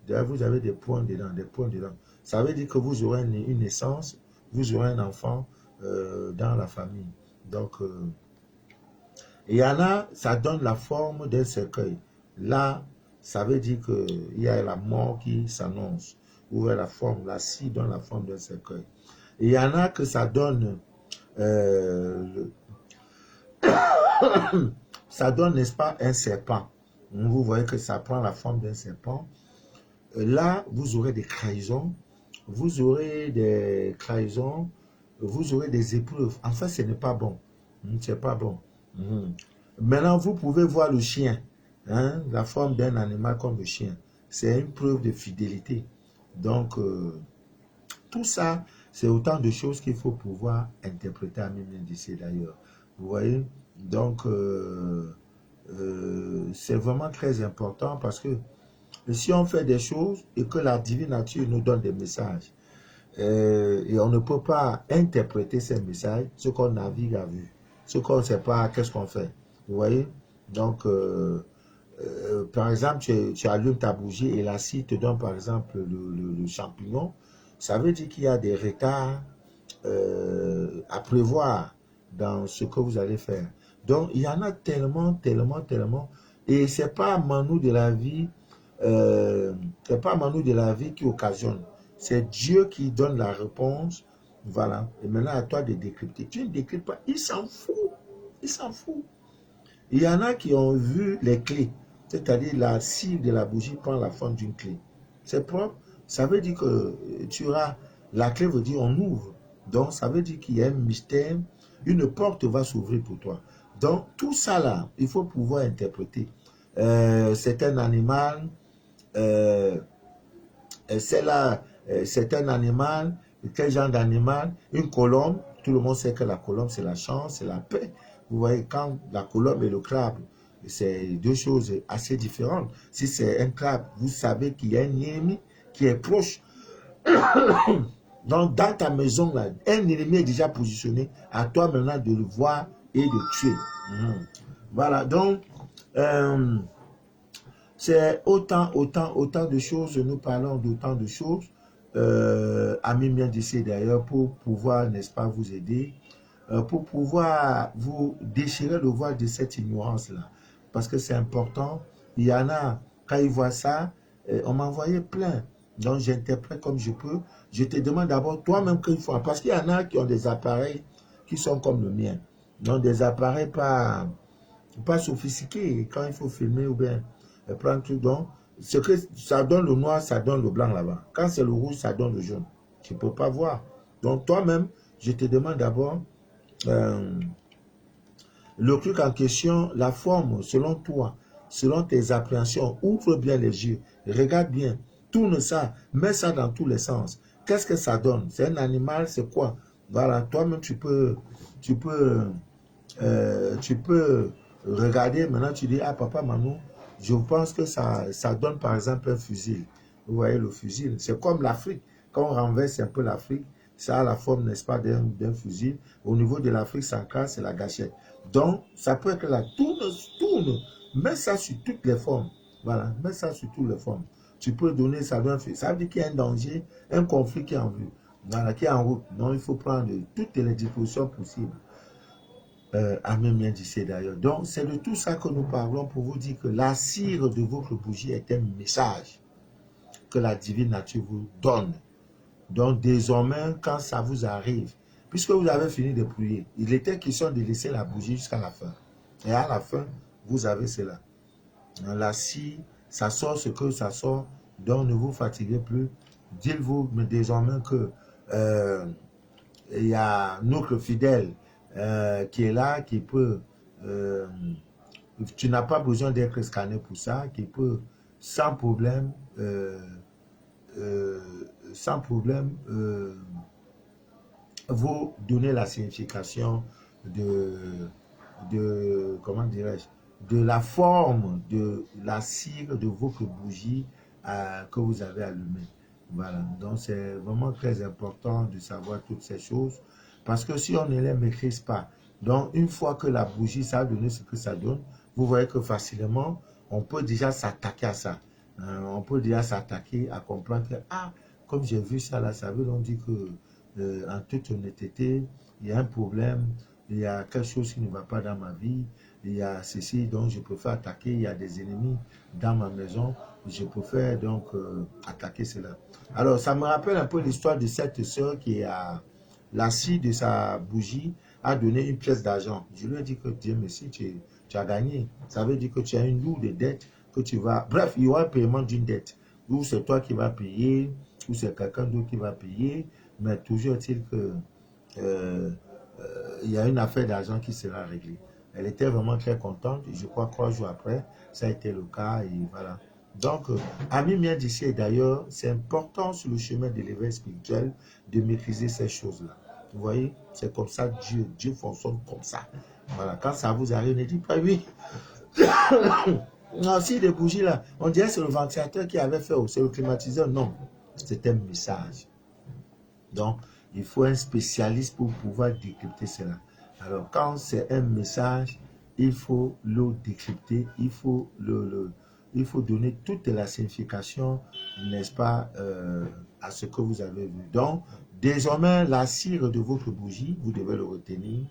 S2: D'ailleurs, vous avez des points dedans, des points dedans. Ça veut dire que vous aurez une naissance, vous aurez un enfant dans la famille. Donc, il y en a, ça donne la forme d'un cercueil. Là, ça veut dire qu'il y a la mort qui s'annonce. Vous voyez la forme, la scie donne la forme d'un cercueil. Et il y en a que ça donne, ça donne, n'est-ce pas, un serpent. Vous voyez que ça prend la forme d'un serpent. Là, vous aurez des trahisons, vous aurez des trahisons, vous aurez des épreuves. En fait, ce n'est pas bon. C'est pas bon. Maintenant, vous pouvez voir le chien, hein, la forme d'un animal comme le chien. C'est une preuve de fidélité. Donc, tout ça, c'est autant de choses qu'il faut pouvoir interpréter à même d'ici d'ailleurs. Vous voyez? Donc, c'est vraiment très important parce que si on fait des choses et que la divine nature nous donne des messages, et on ne peut pas interpréter ces messages, ce qu'on navigue à vue, ce qu'on ne sait pas, qu'est-ce qu'on fait. Vous voyez? Donc, par exemple, tu allumes ta bougie et la scie te donne par exemple le champignon. Ça veut dire qu'il y a des retards à prévoir dans ce que vous allez faire. Donc, il y en a tellement, tellement, tellement. Et ce n'est pas Manu de la vie, c'est pas Manu de la vie qui occasionne. C'est Dieu qui donne la réponse. Voilà. Et maintenant, à toi de décrypter. Tu ne décryptes pas. Il s'en fout. Il s'en fout. Il y en a qui ont vu les clés. C'est-à-dire la cire de la bougie prend la forme d'une clé. C'est propre. Ça veut dire que tu auras... La clé veut dire on ouvre. Donc, ça veut dire qu'il y a un mystère. Une porte va s'ouvrir pour toi. Donc, tout ça là, il faut pouvoir interpréter. C'est un animal. C'est là, c'est un animal. Quel genre d'animal? Une colombe. Tout le monde sait que la colombe, c'est la chance, c'est la paix. Vous voyez, quand la colombe et le crabe, c'est deux choses assez différentes. Si c'est un crabe, vous savez qu'il y a un ennemi qui est proche. Donc, dans ta maison, là, un ennemi est déjà positionné. À toi maintenant de le voir et de tuer. Voilà, donc, c'est autant de choses. Nous parlons d'autant de choses. Ami bien d'ici d'ailleurs, pour pouvoir, n'est-ce pas, vous aider, pour pouvoir vous déchirer le voile de cette ignorance-là. Parce que c'est important. Il y en a, quand ils voient ça, on m'a envoyé plein. Donc, j'interprète comme je peux. Je te demande d'abord toi-même qu'il faut. Parce qu'il y en a qui ont des appareils qui sont comme le mien. Donc, des appareils pas sophistiqués. Quand il faut filmer ou bien prendre tout. Donc, ce que ça donne le noir, ça donne le blanc là-bas. Quand c'est le rouge, ça donne le jaune. Tu ne peux pas voir. Donc, toi-même, je te demande d'abord le truc en question, la forme, selon toi, selon tes appréhensions. Ouvre bien les yeux. Regarde bien. Tourne ça, mets ça dans tous les sens. Qu'est-ce que ça donne? C'est un animal, c'est quoi? Voilà, toi-même tu peux regarder. Maintenant tu dis, ah papa, Manu, je pense que ça donne par exemple un fusil. Vous voyez le fusil, c'est comme l'Afrique. Quand on renverse un peu l'Afrique, ça a la forme, n'est-ce pas, d'un fusil. Au niveau de l'Afrique centrale, c'est la gâchette. Donc, ça peut être là, tourne, mets ça sur toutes les formes. Voilà, mets ça sur toutes les formes. Tu peux donner ça d'un feu. Ça veut dire qu'il y a un danger, un conflit qui est en vue, voilà, qui est en route. Donc, il faut prendre toutes les dispositions possibles. Amen bien dit d'ailleurs. Donc, c'est de tout ça que nous parlons pour vous dire que la cire de votre bougie est un message que la divine nature vous donne. Donc, désormais, quand ça vous arrive, puisque vous avez fini de prier, il était question de laisser la bougie jusqu'à la fin. Et à la fin, vous avez cela. La scie, ça sort ce que ça sort, donc ne vous fatiguez plus. Dites-vous désormais que il y a notre fidèle qui est là, qui peut, tu n'as pas besoin d'être scanné pour ça, qui peut sans problème, euh, sans problème, vous donner la signification comment dirais-je, de la forme de la cire de votre bougie que vous avez allumée. Voilà, donc c'est vraiment très important de savoir toutes ces choses, parce que si on ne les maîtrise pas, donc une fois que la bougie, ça a donné ce que ça donne, vous voyez que facilement, on peut déjà s'attaquer à ça. On peut déjà s'attaquer à comprendre que, ah, comme j'ai vu ça là, ça veut donc dire que, en toute honnêteté, il y a un problème, il y a quelque chose qui ne va pas dans ma vie, il y a ceci, donc je préfère attaquer, il y a des ennemis dans ma maison, je préfère donc attaquer cela. Alors, ça me rappelle un peu l'histoire de cette sœur qui a la scie de sa bougie a donné une pièce d'argent. Je lui ai dit que Dieu merci, tu as gagné. Ça veut dire que tu as une lourde dette que tu vas... Bref, il y aura un paiement d'une dette. Ou c'est toi qui vas payer, ou c'est quelqu'un d'autre qui va payer, mais toujours est-il que il y a une affaire d'argent qui sera réglée. Elle était vraiment très contente. Je crois 3 jours après, ça a été le cas et voilà. Donc, ami bien d'ici, et d'ailleurs, c'est important sur le chemin de l'éveil spirituel de maîtriser ces choses-là. Vous voyez, c'est comme ça Dieu fonctionne comme ça. Voilà, quand ça vous arrive, ne dites pas oui. Non, si des bougies là, on dirait que c'est le ventilateur qui avait fait, c'est le climatiseur. Non, c'est un message. Donc, il faut un spécialiste pour pouvoir décrypter cela. Alors, quand c'est un message, il faut le décrypter, il faut donner toute la signification, n'est-ce pas, à ce que vous avez vu. Donc, désormais, la cire de votre bougie, vous devez le retenir,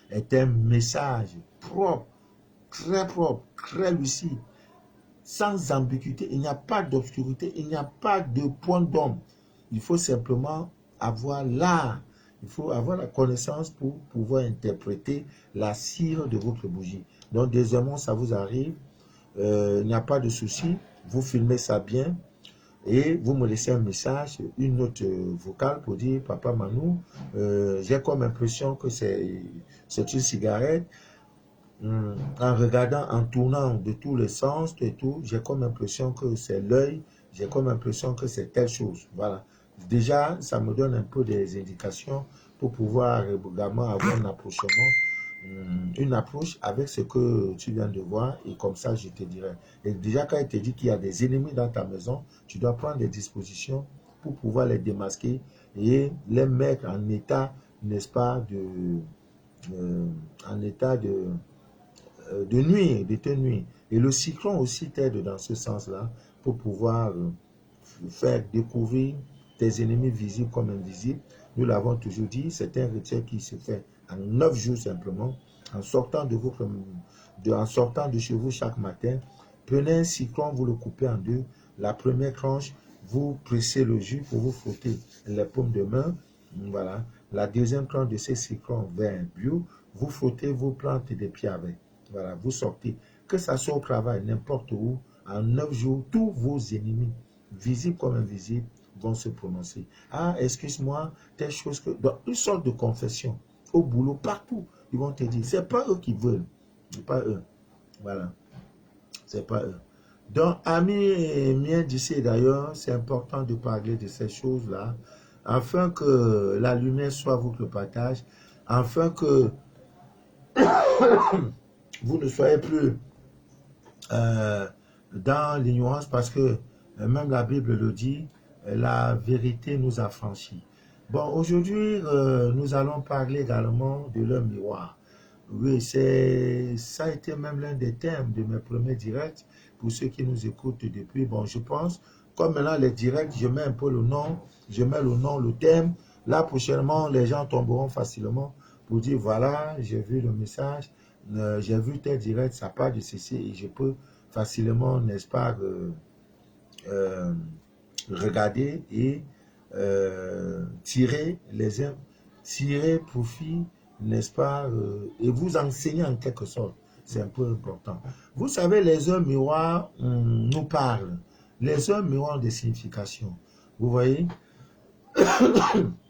S2: est un message propre, très lucide, sans ambiguïté. Il n'y a pas d'obscurité, il n'y a pas de point d'ombre. Il faut simplement avoir l'art, il faut avoir la connaissance pour pouvoir interpréter la cire de votre bougie. Donc, deuxièmement, ça vous arrive, il n'y a pas de souci, vous filmez ça bien et vous me laissez un message, une note vocale pour dire, Papa Manou, j'ai comme impression que c'est une cigarette. En regardant, en tournant de tous les sens et tout, j'ai comme impression que c'est l'œil, j'ai comme impression que c'est telle chose. Voilà. Déjà, ça me donne un peu des indications pour pouvoir également avoir un approchement, une approche avec ce que tu viens de voir et comme ça, je te dirai. Et déjà, quand il te dit qu'il y a des ennemis dans ta maison, tu dois prendre des dispositions pour pouvoir les démasquer et les mettre en état, n'est-ce pas, en état de nuire, de te nuire. Et le cyclone aussi t'aide dans ce sens-là pour pouvoir faire découvrir tes ennemis visibles comme invisibles. Nous l'avons toujours dit, c'est un rituel qui se fait en 9 jours simplement. En sortant de chez vous chaque matin, prenez un cyclone, vous le coupez en deux. La première tranche, vous pressez le jus pour vous frotter les paumes de main. Voilà. La deuxième tranche de ces cyclones vers un bio, vous frottez vos plantes des pieds avec. Voilà, vous sortez. Que ça soit au travail, n'importe où, en 9 jours, tous vos ennemis, visibles comme invisibles, vont se prononcer. Ah, excuse-moi, telle chose que... Donc, une sorte de confession. Au boulot, partout, ils vont te dire, c'est pas eux qui veulent. C'est pas eux. Voilà. C'est pas eux. Donc, amis miens d'ici d'ailleurs, c'est important de parler de ces choses-là, afin que la lumière soit votre partage, afin que vous ne soyez plus dans l'ignorance, parce que même la Bible le dit, la vérité nous a franchis. Bon, aujourd'hui, nous allons parler également de leur miroir. Oui, ça a été même l'un des thèmes de mes premiers directs pour ceux qui nous écoutent depuis. Bon, je pense, comme maintenant les directs, je mets un peu le nom, je mets le nom, le thème. Là, prochainement, les gens tomberont facilement pour dire, voilà, j'ai vu le message, j'ai vu tel direct, ça part de ceci et je peux facilement, n'est-ce pas, regarder et tirer profit, n'est-ce pas, et vous enseigner en quelque sorte. C'est un peu important. Vous savez, les heures miroirs nous parlent. Les heures miroirs ont des significations. Vous voyez?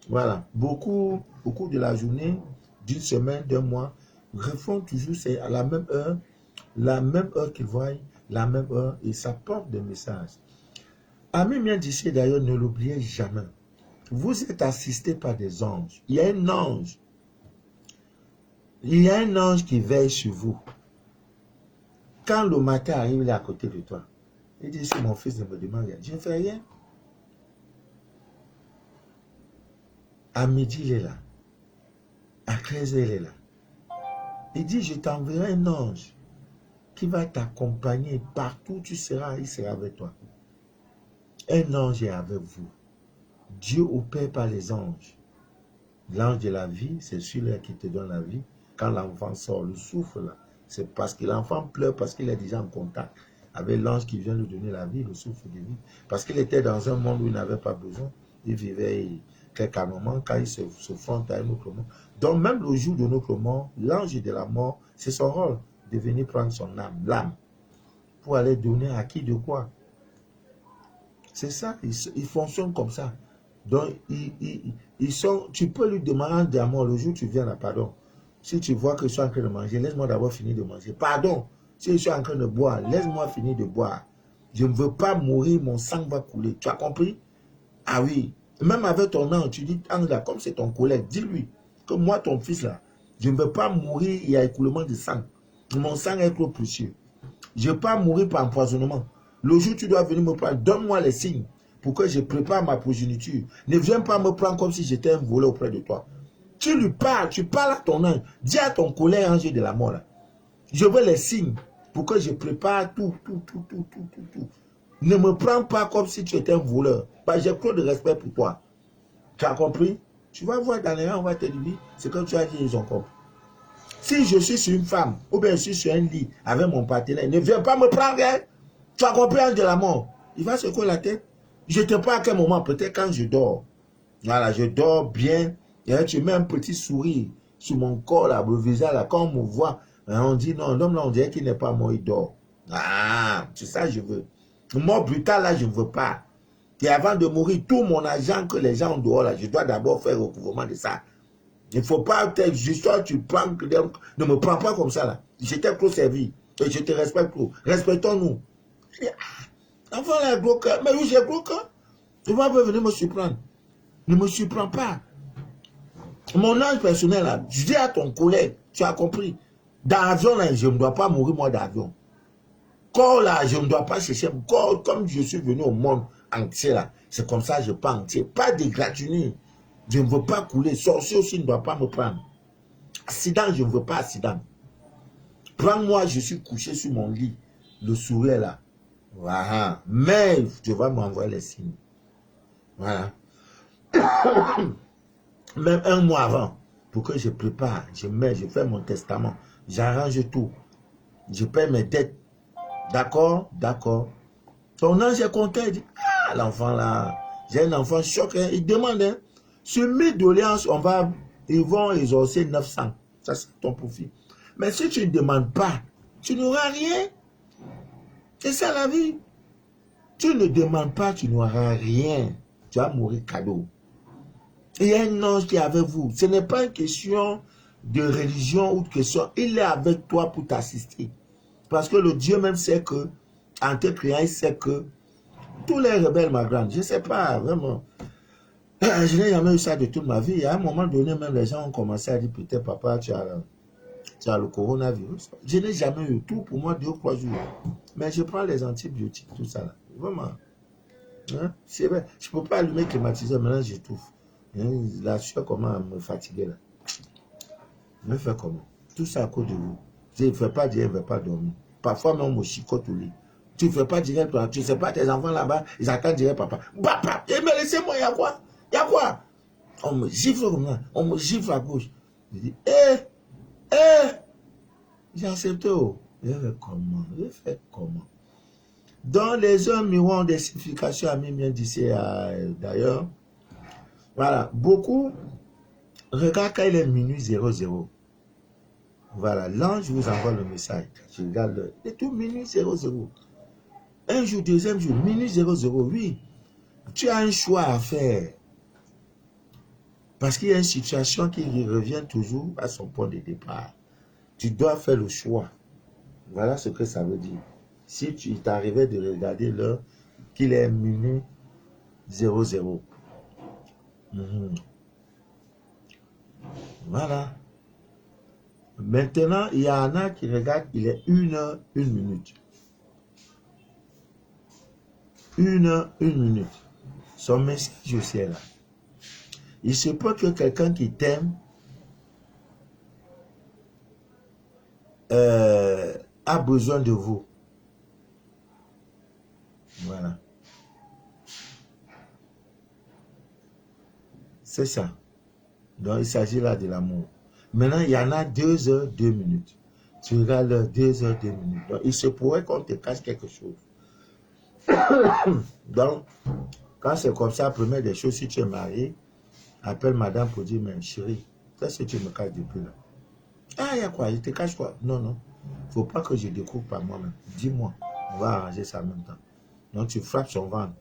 S2: Voilà. Beaucoup de la journée, d'une semaine, d'un mois, refont toujours c'est à la même heure qu'ils voient, la même heure, et ça porte des messages. Ami bien d'ici d'ailleurs, ne l'oubliez jamais. Vous êtes assisté par des anges. Il y a un ange. Il y a un ange qui veille sur vous. Quand le matin arrive, il est à côté de toi. Il dit, si mon fils ne me demande rien, je ne fais rien. À midi, il est là. À 13h, il est là. Il dit, je t'enverrai un ange qui va t'accompagner partout où tu seras, il sera avec toi. Un ange est avec vous. Dieu opère par les anges. L'ange de la vie, c'est celui-là qui te donne la vie. Quand l'enfant sort, le souffle là, c'est parce que l'enfant pleure, parce qu'il est déjà en contact avec l'ange qui vient lui donner la vie, le souffle de vie. Parce qu'il était dans un monde où il n'avait pas besoin. Il vivait très calmement quand il se fronte à un autre monde. Donc même le jour de notre mort, l'ange de la mort, c'est son rôle de venir prendre son âme, l'âme, pour aller donner à qui de quoi. C'est ça, ils fonctionnent comme ça. Donc, tu peux lui demander d'amour le jour où tu viens là, pardon. Si tu vois que je suis en train de manger, laisse-moi d'abord finir de manger. Pardon, si je suis en train de boire, laisse-moi finir de boire. Je ne veux pas mourir, mon sang va couler. Tu as compris? Ah oui. Même avec ton ange, tu dis, ange là, comme c'est ton collègue, dis-lui que moi, ton fils là, je ne veux pas mourir, il y a écoulement de sang. Mon sang est trop précieux. Je ne veux pas mourir par empoisonnement. Le jour où tu dois venir me prendre, donne-moi les signes pour que je prépare ma progéniture. Ne viens pas me prendre comme si j'étais un voleur auprès de toi. Tu lui parles, tu parles à ton ange. Dis à ton collègue ange de la mort là. Je veux les signes pour que je prépare tout. Ne me prends pas comme si tu étais un voleur. J'ai trop de respect pour toi. Tu as compris? Tu vas voir dans les rangs, on va te dire ce que tu as dit, ils ont compris. Si je suis sur une femme, ou bien je suis sur un lit avec mon partenaire, ne viens pas me prendre. Hein? Tu as compris, ange de la mort? Il va secouer la tête. Je ne sais pas à quel moment, peut-être quand je dors. Voilà, je dors bien. Et tu mets un petit sourire sur mon corps, là, le visage, là, quand on me voit, on dit non, l'homme là, on dirait qu'il n'est pas mort, il dort. Ah, c'est ça que je veux. Mort brutal, là, je ne veux pas. Et avant de mourir, tout mon argent que les gens ont dehors, là, je dois d'abord faire recouvrement de ça. Il ne faut pas, juste tu prends, ne me prends pas comme ça, là. Je t'ai trop servi. Et je te respecte trop. Respectons-nous. Enfin, là, gros cœur. Mais oui, j'ai gros cœur. Tu vas venir me surprendre. Ne me surprends pas. Mon ange personnel, là, je dis à ton collègue, tu as compris. Dans l'avion, là, je ne dois pas mourir, moi, d'avion. Corps, là, je ne dois pas chercher. Corps, comme je suis venu au monde entier, là, c'est comme ça, je pas entier. Pas de gratuité. Je ne veux pas couler. Sorcier aussi ne doit pas me prendre. Accident, je ne veux pas accident. Prends-moi, je suis couché sur mon lit. Le sourire, là. Voilà. Mais tu vas m'envoyer les signes. Voilà. Même un mois avant, pour que je prépare, je fais mon testament, j'arrange tout. Je paie mes dettes. D'accord? D'accord. Ton ange est content, il dit, ah, l'enfant là, j'ai un enfant choqué. Il demande, hein, sur 1000 doléances, ils vont exaucer 900. Ça, c'est ton profit. Mais si tu ne demandes pas, tu n'auras rien. C'est ça la vie. Tu ne demandes pas, tu n'auras rien. Tu vas mourir cadeau. Il y a un ange qui est avec vous. Ce n'est pas une question de religion ou de question. Il est avec toi pour t'assister. Parce que le Dieu même sait que, en te créant, il sait que tous les rebelles, ma grande, je ne sais pas, vraiment. Je n'ai jamais eu ça de toute ma vie. À un moment donné, même les gens ont commencé à dire, peut-être, papa, tu as le coronavirus. Je n'ai jamais eu tout pour moi 2 ou 3 jours. Mais je prends les antibiotiques, tout ça là. Vraiment. Hein? C'est vrai. Je ne peux pas allumer le climatiseur, maintenant j'étouffe. La sueur comment à me fatiguer là. Me fait comment? Tout ça à cause de vous. Je ne fais pas dire, je ne vais pas dormir. Parfois même on me chicote au lit. Tu ne fais pas direct, tu ne sais pas, tes enfants là-bas, ils attendent direct papa. Papa, mais laissez-moi, il y a quoi? Il y a quoi? On me gifle comme ça, on me gifle à gauche. Je dis, j'ai accepté. Je fais comment? Je fais comment? Dans les hommes, ils ont des significations à mí bien d'ici d'ailleurs. Voilà, beaucoup, regarde quand il est minuit 00. Voilà, l'ange vous envoie le message. Je regarde l'heure. Et tout minuit 00. Un jour, deuxième jour, minuit 00, oui. Tu as un choix à faire. Parce qu'il y a une situation qui revient toujours à son point de départ. Tu dois faire le choix. Voilà ce que ça veut dire. Si tu t'arrivais de regarder l'heure, qu'il est minuit 00. Voilà. Maintenant, il y en a qui regardent, il est 1h, 1 minute. 1h, 1 minute. Son message aussi est là. Il se peut que quelqu'un qui t'aime a besoin de vous. Voilà. C'est ça. Donc, il s'agit là de l'amour. Maintenant, il y en a 2h, 2 minutes. Tu regardes l'heure, 2h, 2 minutes. Donc, il se pourrait qu'on te cache quelque chose. Donc, quand c'est comme ça, première des choses, si tu es marié, appelle madame pour dire, mais chérie, qu'est-ce que tu me caches depuis là? Ah, il y a quoi? Je te cache quoi? Non, non. Il ne faut pas que je découvre par moi-même. Dis-moi, on va arranger ça en même temps. Donc, tu frappes son ventre.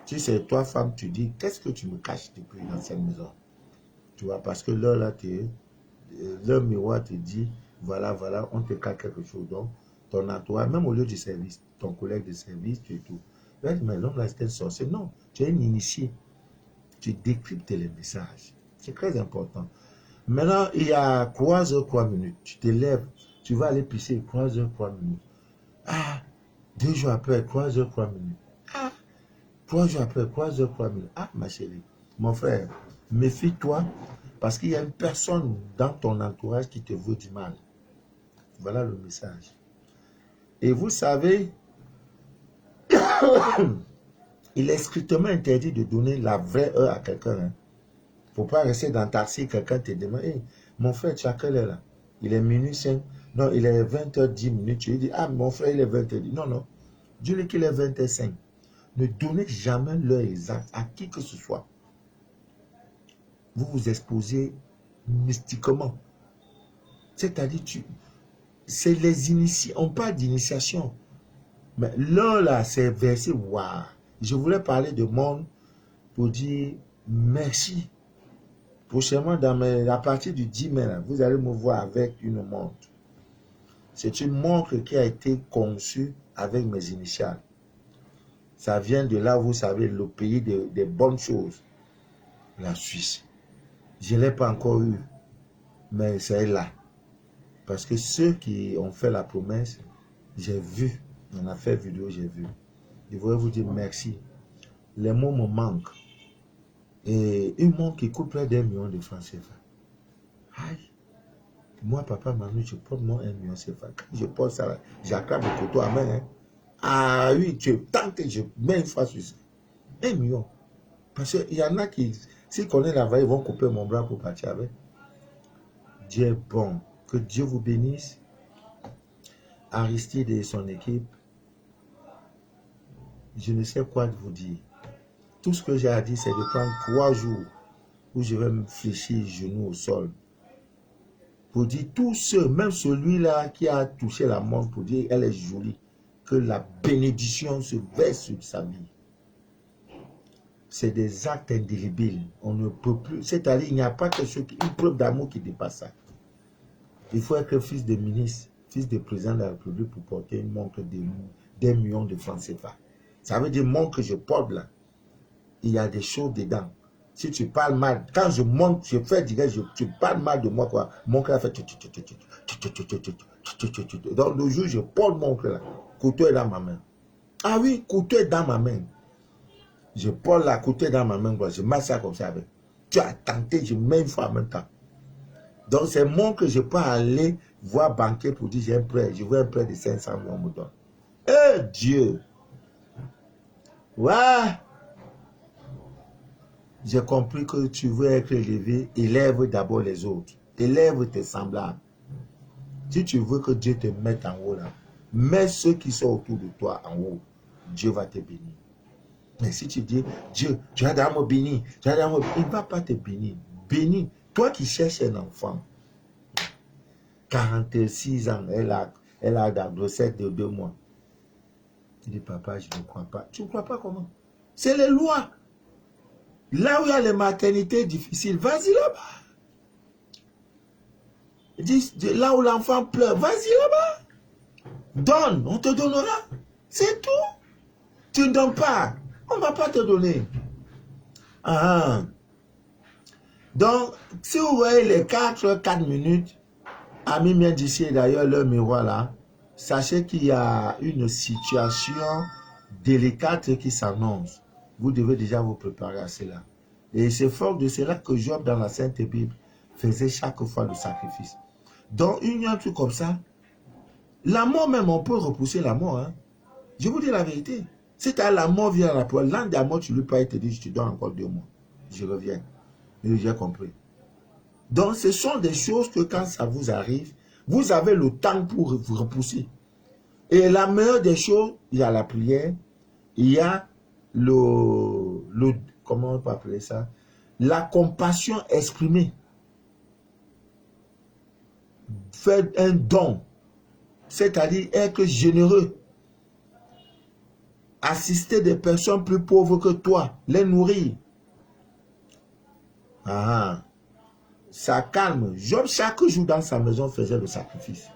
S2: Si c'est toi, femme, tu dis, qu'est-ce que tu me caches depuis dans cette maison? Tu vois, parce que là, le miroir te dit, voilà, voilà, on te cache quelque chose. Donc, ton entourage, même au lieu du service, ton collègue de service, tu es tout. Mais l'homme là, c'est un sorcier. Non, tu es un initié. Tu décryptes les messages. C'est très important. Maintenant, il y a 3h, 3 minutes. Tu te lèves, tu vas aller pisser, 3h, 3 minutes. Ah, 2 jours après, 3h, 3 minutes. Ah, 3 jours après, 3h, 3 minutes. Ah, ma chérie, mon frère, méfie-toi parce qu'il y a une personne dans ton entourage qui te veut du mal. Voilà le message. Et vous savez, il est strictement interdit de donner la vraie heure à quelqu'un. Il ne faut pas rester dans le taxi, quelqu'un te demande, hey, mon frère, tu as quelle heure là? Il est minuit 5. Non, il est 20h10 minutes. Tu lui dis, ah, mon frère, il est 20h10. Non, non. Dis-lui qu'il est 20h05. Ne donnez jamais l'heure exacte à qui que ce soit. Vous vous exposez mystiquement. C'est-à-dire, c'est les initiés. On parle d'initiation. Mais l'heure là, c'est versé. Waouh. Je voulais parler de monde pour dire merci. Prochainement, à partir du 10 mai, là, vous allez me voir avec une montre. C'est une montre qui a été conçue avec mes initiales. Ça vient de là, vous savez, le pays des bonnes choses. La Suisse. Je ne l'ai pas encore eu, mais c'est là. Parce que ceux qui ont fait la promesse, j'ai vu, on a fait vidéo, j'ai vu. Je voudrais vous dire merci. Les mots me manquent. Et une montre qui coûte près d'1 million de francs CFA. Aïe. Moi, papa, maman, je porte mon 1 million CFA. Quand je porte ça, j'attrape le couteau à main. Hein. Ah oui, tant que je mets une fois sur ça. 1 million. Parce qu'il y en a qui, s'ils connaissent la veille, ils vont couper mon bras pour partir avec. Dieu est bon. Que Dieu vous bénisse. Aristide et son équipe. Je ne sais quoi vous dire. Tout ce que j'ai à dire, c'est de prendre 3 jours où je vais me fléchir genoux au sol. Pour dire tous ceux, même celui-là qui a touché la montre, pour dire elle est jolie, que la bénédiction se verse sur sa vie. C'est des actes indélébiles. On ne peut plus. C'est-à-dire, il n'y a pas quelque chose, une preuve d'amour qui dépasse ça. Il faut être fils de ministre, fils de président de la République pour porter une montre d'1 million de francs CFA. Ça veut dire, montre que je porte là. Il y a des choses dedans. Si tu parles mal, quand je monte, je fais direct, tu parles mal de moi, quoi. Mon cœur fait. Donc, le jour, je porte mon cœur là. Couteau est dans ma main. Ah oui, couteau est dans ma main. Je porte la couteau dans ma main, quoi. Je mets ça comme ça avec. Tu as tenté, je mets une fois en même temps. Donc, c'est mon que je peux aller voir banquier pour dire j'ai un prêt. Je veux un prêt de 500 000, on me donne. Eh Dieu. Ouais. J'ai compris que tu veux être élevé. Élève d'abord les autres. Élève tes semblables. Si tu veux que Dieu te mette en haut là, mets ceux qui sont autour de toi en haut. Dieu va te bénir. Mais si tu dis, Dieu, tu as d'abord me bénir, il ne va pas te bénir. Bénis. Toi qui cherches un enfant, 46 ans, elle a la grossesse de 2 mois. Il dit, papa, je ne crois pas. Tu ne crois pas comment? C'est les lois. Là où il y a les maternités difficiles, vas-y là-bas. Là où l'enfant pleure, vas-y là-bas. Donne, on te donnera. C'est tout. Tu ne donnes pas, on ne va pas te donner. Ah. Donc, si vous voyez les 4 minutes, Ami vient d'ici d'ailleurs le miroir là, sachez qu'il y a une situation délicate qui s'annonce. Vous devez déjà vous préparer à cela. Et c'est fort de cela que Job dans la Sainte Bible faisait chaque fois le sacrifice. Donc, il y a un truc comme ça. La mort même, on peut repousser la mort. Hein. Je vous dis la vérité. Si la mort vient à la poêle, l'an de la mort, tu lui parles et te dis, je te donne encore 2 mois. Je reviens. Et j'ai compris. Donc, ce sont des choses que quand ça vous arrive, vous avez le temps pour vous repousser. Et la meilleure des choses, il y a la prière, il y a comment on peut appeler ça? La compassion exprimée. Faites un don, c'est-à-dire être généreux. Assister des personnes plus pauvres que toi, les nourrir. Ah, ça calme. Job, chaque jour dans sa maison, faisait le sacrifice.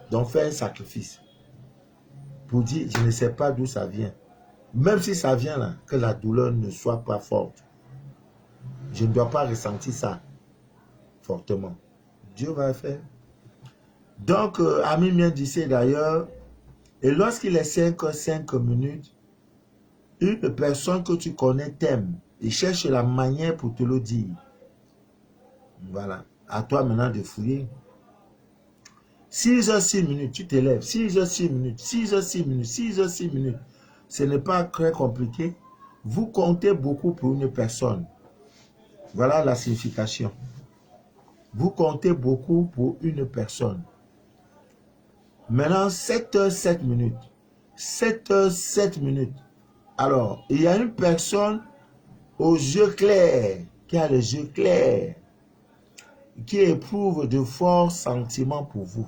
S2: Donc, fait un sacrifice. Pour dire, je ne sais pas d'où ça vient. Même si ça vient là, que la douleur ne soit pas forte. Je ne dois pas ressentir ça fortement. Dieu va faire. Donc, Ami vient d'ici d'ailleurs, et lorsqu'il est 5 minutes, une personne que tu connais t'aime et cherche la manière pour te le dire. Voilà. À toi maintenant de fouiller. 6 minutes, tu t'élèves. 6 minutes, 6 minutes, 6 minutes. Ce n'est pas très compliqué. Vous comptez beaucoup pour une personne. Voilà la signification. Vous comptez beaucoup pour une personne. Maintenant, 7 minutes. 7 minutes. Alors, il y a une personne aux yeux clairs, qui a les yeux clairs, qui éprouve de forts sentiments pour vous.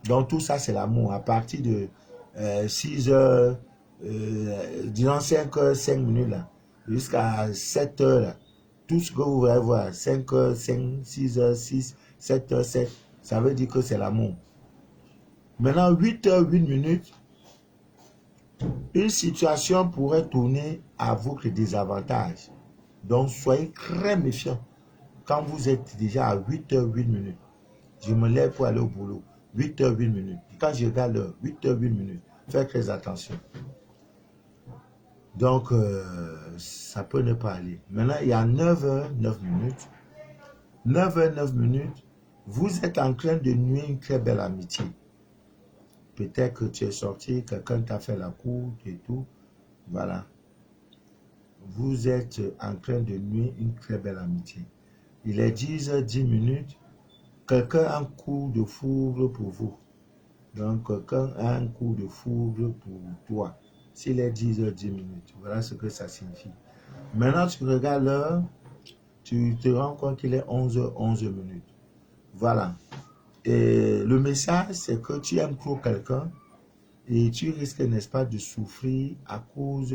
S2: Donc, tout ça, c'est l'amour. À partir de 6 heures, disons 5 minutes, là, jusqu'à 7 heures, là, tout ce que vous allez voir, 5 heures, 5, 6 heures, 6, 7 heures, 7, ça veut dire que c'est l'amour. Maintenant, 8 heures, 8 minutes, une situation pourrait tourner à votre désavantage. Donc, soyez très méfiants quand vous êtes déjà à 8 heures, 8 minutes. Je me lève pour aller au boulot. 8 heures, 8 minutes. Quand je regarde l'heure, 8 heures, 8 minutes. Faites très attention. Donc, ça peut ne pas aller. Maintenant, il y a 9 heures, 9 minutes. 9 heures, 9 minutes. Vous êtes en train de nuire une très belle amitié. Peut-être que tu es sorti, quelqu'un t'a fait la cour et tout. Voilà. Vous êtes en train de nuire une très belle amitié. Il est 10 heures, 10 minutes. Quelqu'un a un coup de foudre pour vous. Donc, quelqu'un a un coup de foudre pour toi. S'il est 10 heures, 10 minutes. Voilà ce que ça signifie. Maintenant, tu regardes l'heure. Tu te rends compte qu'il est 11 heures, 11 minutes. Voilà. Et le message, c'est que tu aimes trop quelqu'un et tu risques, n'est-ce pas, de souffrir à cause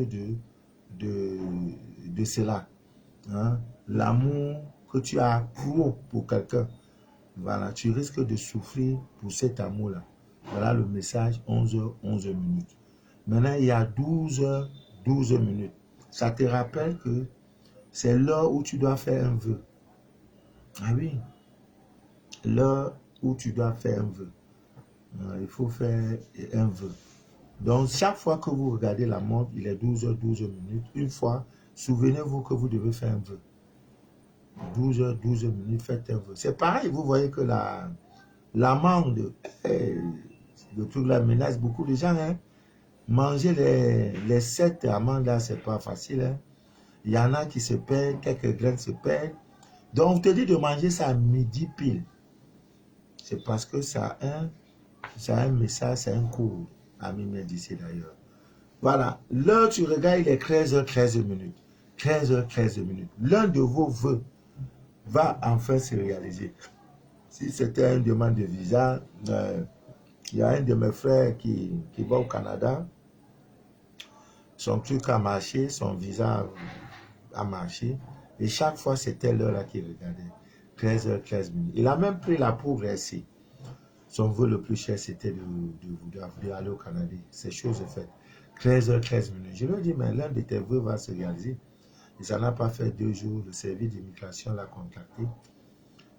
S2: de cela. Hein? L'amour que tu as trop pour quelqu'un, voilà, tu risques de souffrir pour cet amour-là. Voilà le message, 11 heures, 11 minutes. Maintenant, il y a 12 heures, 12 minutes. Ça te rappelle que c'est l'heure où tu dois faire un vœu. Ah oui, l'heure où tu dois faire un vœu. Il faut faire un vœu. Donc, chaque fois que vous regardez la montre, il est 12 heures, 12 minutes. Une fois, souvenez-vous que vous devez faire un vœu. 12 heures, 12 minutes, faites un vœu. C'est pareil, vous voyez que l'amende, le truc là menace beaucoup de gens. Hein. Manger les 7 amandes là, c'est pas facile. Hein. Il y en a qui se perdent, quelques graines se perdent. Donc, on te dit de manger ça à midi pile. C'est parce que ça a un message, c'est un cours. Ami m'a dit c'est d'ailleurs. Voilà. L'heure, tu regardes, il est 13h13 minutes. 13h13 minutes. L'un de vos vœux va enfin se réaliser. Si c'était une demande de visa, il y a un de mes frères qui va au Canada. Son truc a marché, son visa a marché. Et chaque fois, c'était l'heure là qu'il regardait. 13h13 minutes. Il a même pris la pour rester. Son vœu le plus cher, c'était d'aller au Canada. C'est chose faite. 13h13 minutes. Je lui ai dit, mais l'un de tes vœux va se réaliser. Et ça n'a pas fait 2 jours. Le service d'immigration l'a contacté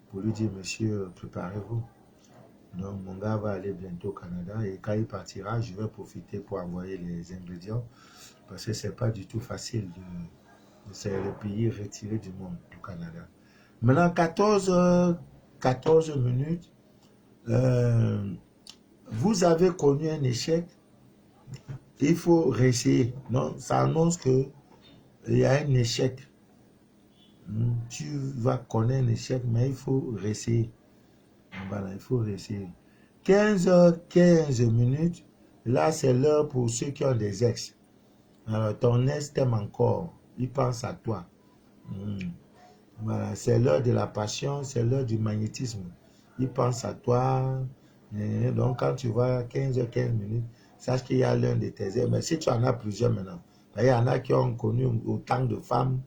S2: pour lui dire, monsieur, préparez-vous. Donc, mon gars va aller bientôt au Canada et quand il partira, je vais profiter pour envoyer les ingrédients parce que ce n'est pas du tout facile de c'est le pays retiré du monde, du Canada. Maintenant, 14 minutes, vous avez connu un échec, il faut réessayer. Non, ça annonce qu'il y a un échec. Tu vas connaître un échec, mais il faut réessayer. Voilà, il faut réessayer. 15h15 minutes, là c'est l'heure pour ceux qui ont des ex. Alors ton ex t'aime encore, il pense à toi. Voilà, c'est l'heure de la passion, c'est l'heure du magnétisme. Il pense à toi. Et donc quand tu vois 15h15 minutes, sache qu'il y a l'un de tes ex. Mais si tu en as plusieurs maintenant, il y en a qui ont connu autant de femmes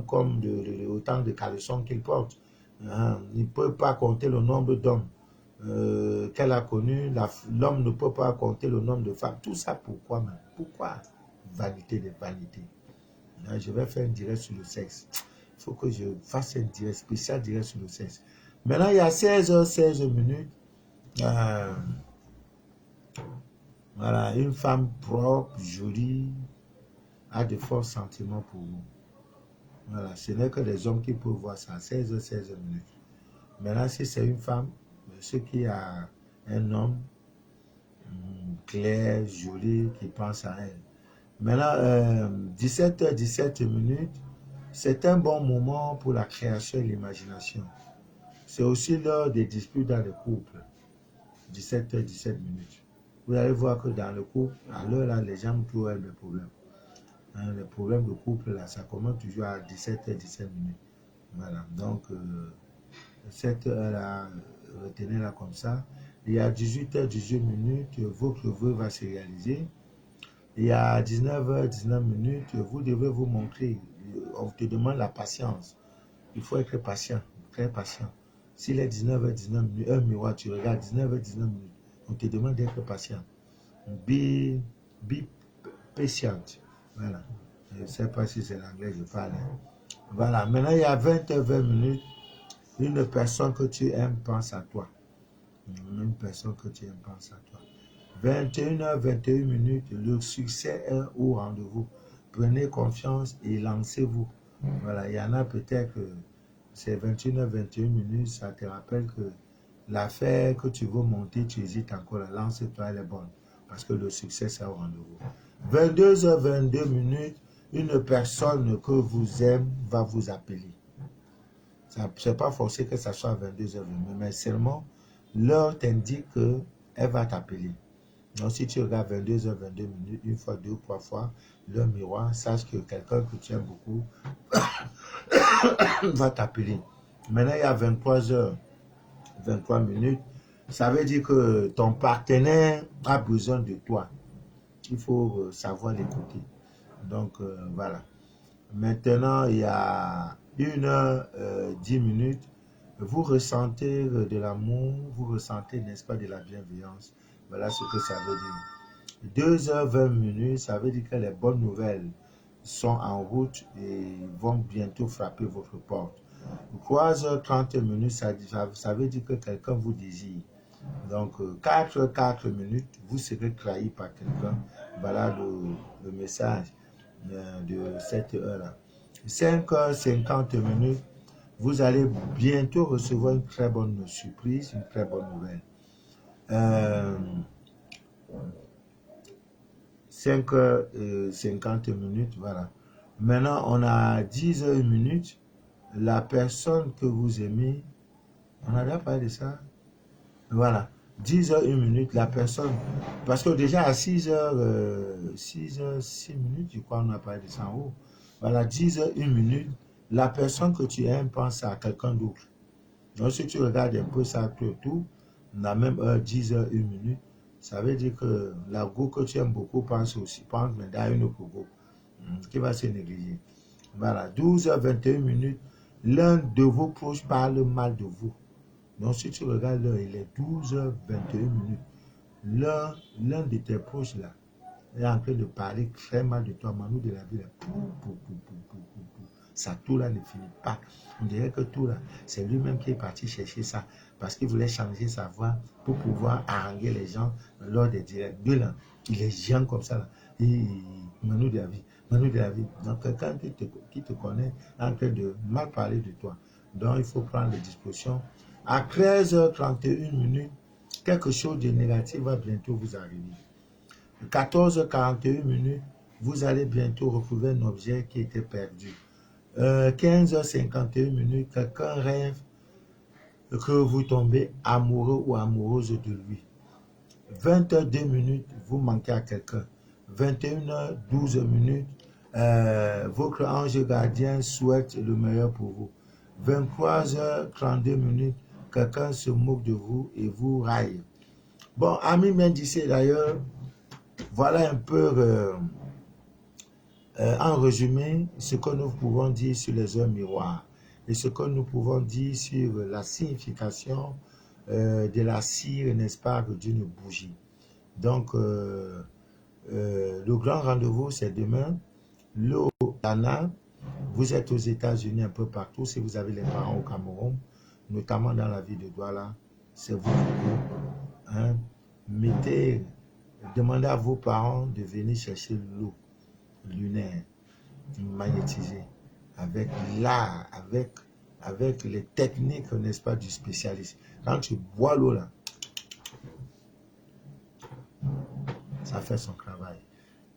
S2: comme autant de caleçons qu'ils portent. Il ne peut pas compter le nombre d'hommes qu'elle a connus. L'homme ne peut pas compter le nombre de femmes. Tout ça, pourquoi même? Pourquoi? Vanité de vanité. Je vais faire un direct sur le sexe. Il faut que je fasse un direct, spécial direct sur le sexe. Maintenant, il y a 16h16 minutes. Voilà, une femme propre, jolie, a de forts sentiments pour vous. Voilà, ce n'est que les hommes qui peuvent voir ça. 16h16 minutes. Maintenant, si c'est une femme, ce qui a un homme clair, joli, qui pense à elle. Maintenant, 17h17 minutes, c'est un bon moment pour la création et l'imagination. C'est aussi l'heure des disputes dans le couple. 17h17 minutes. Vous allez voir que dans le couple, à l'heure là, les gens trouvent des problèmes. Les problèmes de couple, là, ça commence toujours à 17h17 minutes. Voilà, donc cette heure-là, retenez-la comme ça. Il y a 18h18 minutes, votre vœu va se réaliser. Il y a 19h19 minutes, vous devez vous montrer. On te demande la patience. Il faut être patient, très patient. S'il est 19h19 minutes, un miroir, tu regardes 19h19 minutes, on te demande d'être patient. Be patient. Voilà. Je ne sais pas si c'est l'anglais que je parle. Voilà. Maintenant, il y a 20h20 minutes. Une personne que tu aimes pense à toi. Une personne que tu aimes pense à toi. 21h21 minutes. Le succès est au rendez-vous. Prenez confiance et lancez-vous. Voilà. Il y en a peut-être que c'est 21h21 minutes. Ça te rappelle que l'affaire que tu veux monter, tu hésites encore. Lance-toi, elle est bonne. Parce que le succès, c'est au rendez-vous. 22h22 minutes. Une personne que vous aimez va vous appeler. Ce n'est pas forcé que ça soit 22h22, mais seulement l'heure t'indique qu'elle va t'appeler. Donc si tu regardes 22h22 minutes, une fois, 2 ou 3 fois, le miroir, sache que quelqu'un que tu aimes beaucoup va t'appeler. Maintenant, il y a 23h23 minutes. Ça veut dire que ton partenaire a besoin de toi. Il faut savoir l'écouter. Donc, voilà. Maintenant, il y a 1h10 minutes. Vous ressentez de l'amour, vous ressentez, n'est-ce pas, de la bienveillance. Voilà ce que ça veut dire. 2h20 minutes, ça veut dire que les bonnes nouvelles sont en route et vont bientôt frapper votre porte. 3h30 minutes, ça veut dire que quelqu'un vous désire. Donc, 4 minutes, vous serez trahi par quelqu'un. Voilà le message de cette heure-là. 5h50 minutes, vous allez bientôt recevoir une très bonne surprise, une très bonne nouvelle. 5h50, voilà. Maintenant, on a 10h1. La personne que vous aimez, on a déjà parlé de ça. Voilà. 10h1, la personne. Parce que déjà à 6h6, je crois, on a parlé de ça en haut. Voilà, 10h1, la personne que tu aimes pense à quelqu'un d'autre. Donc, si tu regardes un peu ça tout, on a même 10h1. Ça veut dire que la go que tu aimes beaucoup pense maintenant à une autre go qui va se négliger. Voilà, 12h21, l'un de vos proches parle mal de vous. Donc, si tu regardes l'heure, il est 12h21. L'un de tes proches là est en train de parler très mal de toi. Manu de la vie, là, ça tout là ne finit pas. On dirait que tout là, c'est lui-même qui est parti chercher ça parce qu'il voulait changer sa voix pour pouvoir haranguer les gens lors des directs. Deux là, il est géant comme ça là. Et Manu de la vie, Manu de la vie. Donc, quelqu'un qui te connaît est en train de mal parler de toi. Donc, il faut prendre les dispositions. À 13h31, quelque chose de négatif va bientôt vous arriver. 14h41, vous allez bientôt retrouver un objet qui était perdu. 15h51, quelqu'un rêve que vous tombez amoureux ou amoureuse de lui. 20h02, vous manquez à quelqu'un. 21h12, votre ange gardien souhaite le meilleur pour vous. 23h32, quelqu'un se moque de vous et vous raille. Bon, ami Mendice, d'ailleurs, voilà un peu en résumé ce que nous pouvons dire sur les heures miroirs et ce que nous pouvons dire sur la signification de la cire, n'est-ce pas, d'une bougie. Donc, le grand rendez-vous, c'est demain. L'Ana, vous êtes aux États-Unis, un peu partout. Si vous avez les parents au Cameroun, notamment dans la ville de Douala, c'est vous. Hein? Demandez à vos parents de venir chercher l'eau lunaire magnétisée avec l'art, avec les techniques, n'est-ce pas, du spécialiste. Quand tu bois l'eau là, ça fait son travail.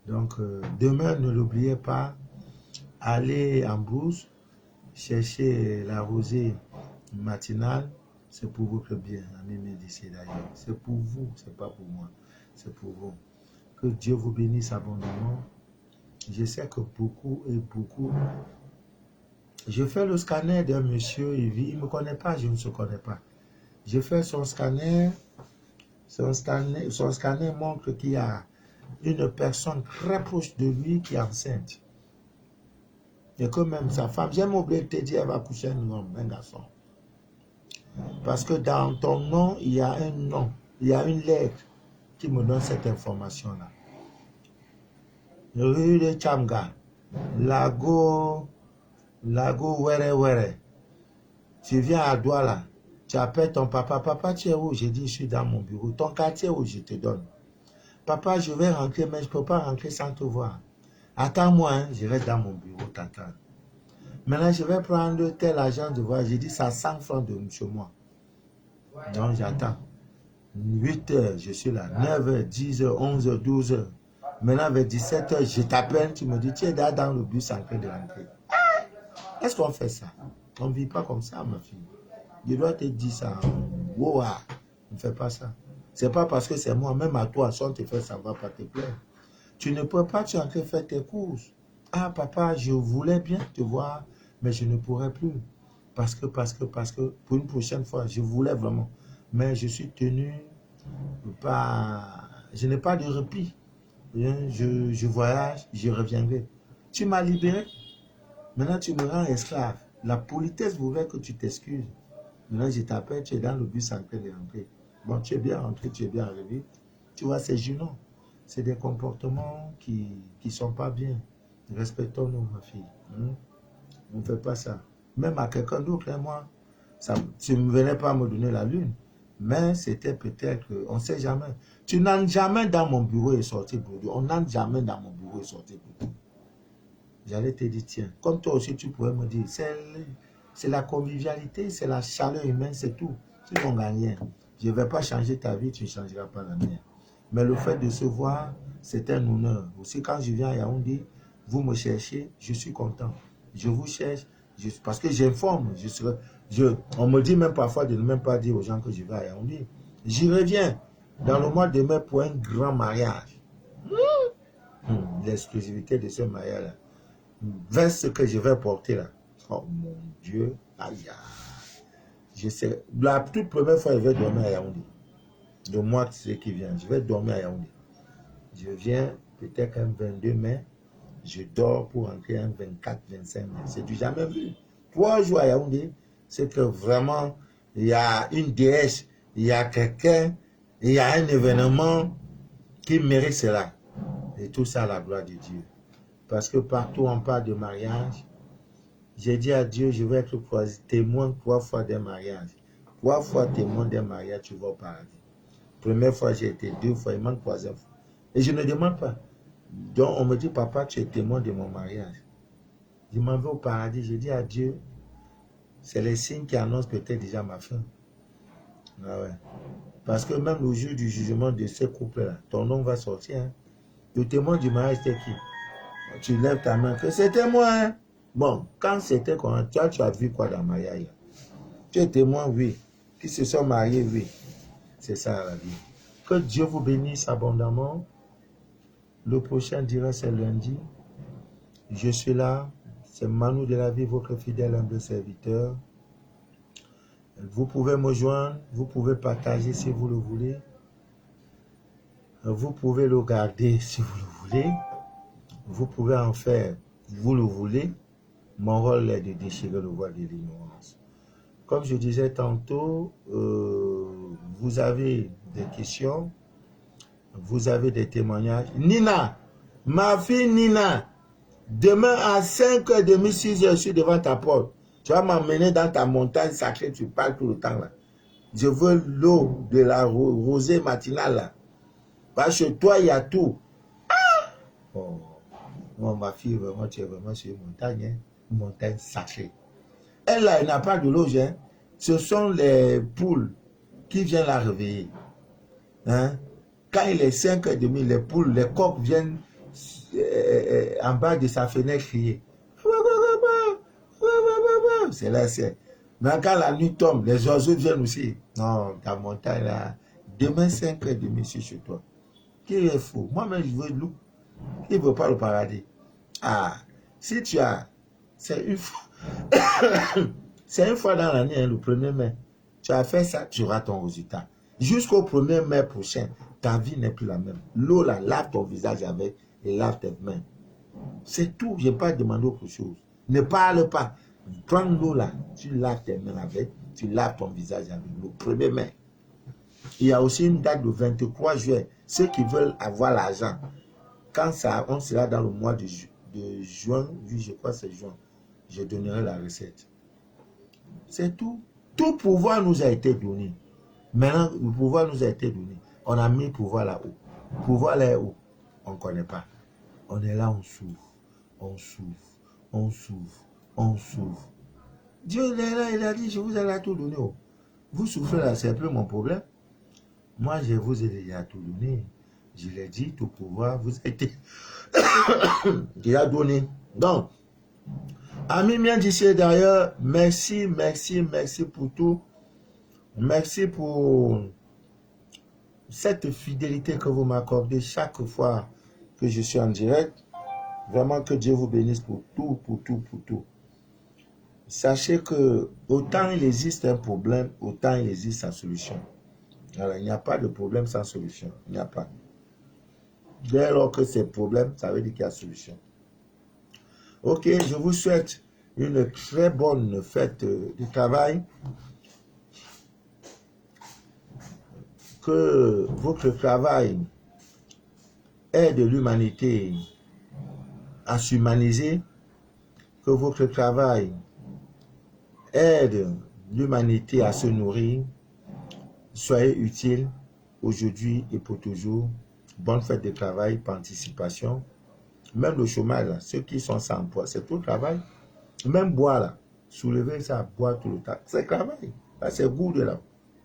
S2: Donc, demain, ne l'oubliez pas, allez en brousse, chercher la rosée matinale, c'est pour votre bien, ami Médicé d'ailleurs. C'est pour vous, c'est pas pour moi, c'est pour vous. Que Dieu vous bénisse abondamment. Je sais que beaucoup et beaucoup. Je fais le scanner d'un monsieur, il ne me connaît pas, je ne se connais pas. Je fais son scanner montre qu'il y a une personne très proche de lui qui est enceinte. Et que même sa femme, j'ai oublié de te dire, elle va coucher un homme, un garçon. Parce que dans ton nom, il y a un nom, il y a une lettre qui me donne cette information-là. Rue de Chamga, Lago Were. Tu viens à Douala, tu appelles ton papa. Papa, tu es où? J'ai dit, je suis dans mon bureau. Ton quartier où je te donne. Papa, je vais rentrer, mais je ne peux pas rentrer sans te voir. Attends-moi, hein, je reste dans mon bureau, t'attends. Maintenant, je vais prendre tel agent de voyage. J'ai dit, ça 100 francs de chez moi. Donc, j'attends. 8h, je suis là. 9h, 10h, 11h, 12h. Maintenant, vers 17h, je t'appelle, tu me dis, tu es là dans le bus en train de rentrer. Est-ce qu'on fait ça? On ne vit pas comme ça, ma fille. Je dois te dire ça. Wow, on ne fait pas ça. Ce n'est pas parce que c'est moi, même à toi, si on te fait, ça ne va pas te plaire. Tu ne peux pas, tu es en train de faire tes courses. Ah, papa, je voulais bien te voir, mais je ne pourrais plus. Parce que, pour une prochaine fois, je voulais vraiment. Mais je suis tenu par... Je n'ai pas de répit. Je voyage, je reviendrai. Tu m'as libéré. Maintenant, tu me rends esclave. La politesse voudrait que tu t'excuses. Maintenant, je t'appelle, tu es dans le bus en train de rentrer. Bon, tu es bien rentré, tu es bien arrivé. Tu vois, c'est gênant. C'est des comportements qui ne sont pas bien. Respectons-nous, ma fille. On ne fait pas ça. Même à quelqu'un d'autre, hein, moi, ça, tu ne venais pas me donner la lune. Mais c'était peut-être, on ne sait jamais. Tu n'entres jamais dans mon bureau et sortir produit. On n'entre jamais dans mon bureau et sortir produit. J'allais te dire, tiens, comme toi aussi, tu pourrais me dire, c'est la convivialité, c'est la chaleur humaine, c'est tout. Tu n'en gagnes rien. Je ne vais pas changer ta vie, tu ne changeras pas la mienne. Mais le fait de se voir, c'est un honneur. Aussi, quand je viens à Yaoundé, vous me cherchez, je suis content. Je vous cherche, parce que j'informe. On me dit même parfois de ne même pas dire aux gens que je vais à Yaoundé. J'y reviens dans le mois de mai pour un grand mariage. L'exclusivité de ce mariage-là. Veste que je vais porter là. Oh mon Dieu, aïe, aïe. Je sais, la toute première fois, je vais dormir à Yaoundé. Le mois qui vient, je vais dormir à Yaoundé. Je viens peut-être un 22 mai, je dors pour entrer un 24, 25 mai. C'est du jamais vu. 3 jours à Yaoundé, c'est que vraiment, il y a une déesse, il y a quelqu'un, il y a un événement qui mérite cela. Et tout ça à la gloire de Dieu. Parce que partout on parle de mariage, j'ai dit à Dieu, je vais être témoin 3 fois d'un mariage. 3 fois témoin d'un mariage, tu vas au paradis. Première fois, j'ai été 2 fois, il manque 3e fois. Et je ne demande pas. Donc, on me dit, papa, tu es témoin de mon mariage. Je m'en vais au paradis. Je dis à Dieu, c'est les signes qui annoncent peut-être déjà ma fin. Ah ouais. Parce que même le jour du jugement de ce couple-là, ton nom va sortir. Hein. Le témoin du mariage, c'était qui? Tu lèves ta main, que c'était moi. Hein? Bon, quand c'était quoi, toi, tu as vu quoi dans le mariage? Tu es témoin, oui. Qui se sont mariés, oui. C'est ça la vie. Que Dieu vous bénisse abondamment. Le prochain direct, c'est lundi. Je suis là. C'est Manu de la vie, votre fidèle humble serviteur. Vous pouvez me joindre. Vous pouvez partager si vous le voulez. Vous pouvez le garder si vous le voulez. Vous pouvez en faire, vous le voulez. Mon rôle est de déchirer le voile de l'ignorance. Comme je disais tantôt, vous avez des questions, vous avez des témoignages. Nina, ma fille Nina, demain à 5h30, 6h, je suis devant ta porte. Tu vas m'emmener dans ta montagne sacrée, tu parles tout le temps là. Je veux l'eau de la rosée matinale là. Parce que toi, il y a tout. Oh. Moi, ma fille, vraiment, tu es vraiment sur une montagne, hein? Une montagne sacrée. Elle, là, elle n'a pas de loge. Hein? Ce sont les poules qui viennent la réveiller. Hein? Quand il est 5h30, les poules, les coqs viennent en bas de sa fenêtre crier. C'est là, c'est. Mais quand la nuit tombe, les oiseaux viennent aussi. Non, ta montagne, là, demain 5h30, je suis chez toi. Qui est fou? Moi-même, je veux loup. Il ne veut pas le paradis. Ah, si tu as, c'est une fois, c'est une fois dans l'année, hein, le 1er mai, tu as fait ça, tu auras ton résultat. Jusqu'au 1er mai prochain, ta vie n'est plus la même. L'eau là, lave ton visage avec et lave tes mains. C'est tout, je n'ai pas demandé autre chose. Ne parle pas. Prends l'eau là, tu laves tes mains avec, tu laves ton visage avec le 1er mai. Il y a aussi une date de 23 juin. Ceux qui veulent avoir l'argent, quand ça, on sera dans le mois de juin, oui, je crois que c'est juin, je donnerai la recette. C'est tout. Tout pouvoir nous a été donné. Maintenant, le pouvoir nous a été donné. On a mis le pouvoir là-haut. Le pouvoir là-haut, on ne connaît pas. On est là, on souffre. On souffre. On souffre. On souffre. Dieu est là, il a dit, je vous ai là tout donné. Vous souffrez là, c'est plus mon problème. Moi, je vous ai déjà tout donné. Je l'ai dit, tout pouvoir vous a été déjà donné. Donc, amis miens d'ici et d'ailleurs, merci, merci, merci pour tout. Merci pour cette fidélité que vous m'accordez chaque fois que je suis en direct. Vraiment que Dieu vous bénisse pour tout, pour tout, pour tout. Sachez que autant il existe un problème, autant il existe sa solution. Alors, il n'y a pas de problème sans solution. Il n'y a pas. Dès lors que c'est problème, ça veut dire qu'il y a solution. Ok, je vous souhaite une très bonne fête du travail. Que votre travail aide l'humanité à s'humaniser. Que votre travail aide l'humanité à se nourrir. Soyez utile aujourd'hui et pour toujours. Bonne fête de travail, par anticipation. Même le chômage, là, ceux qui sont sans emploi, c'est tout le travail. Même boire, là, soulever ça, boire tout le temps, c'est le travail. Là, c'est goût de là.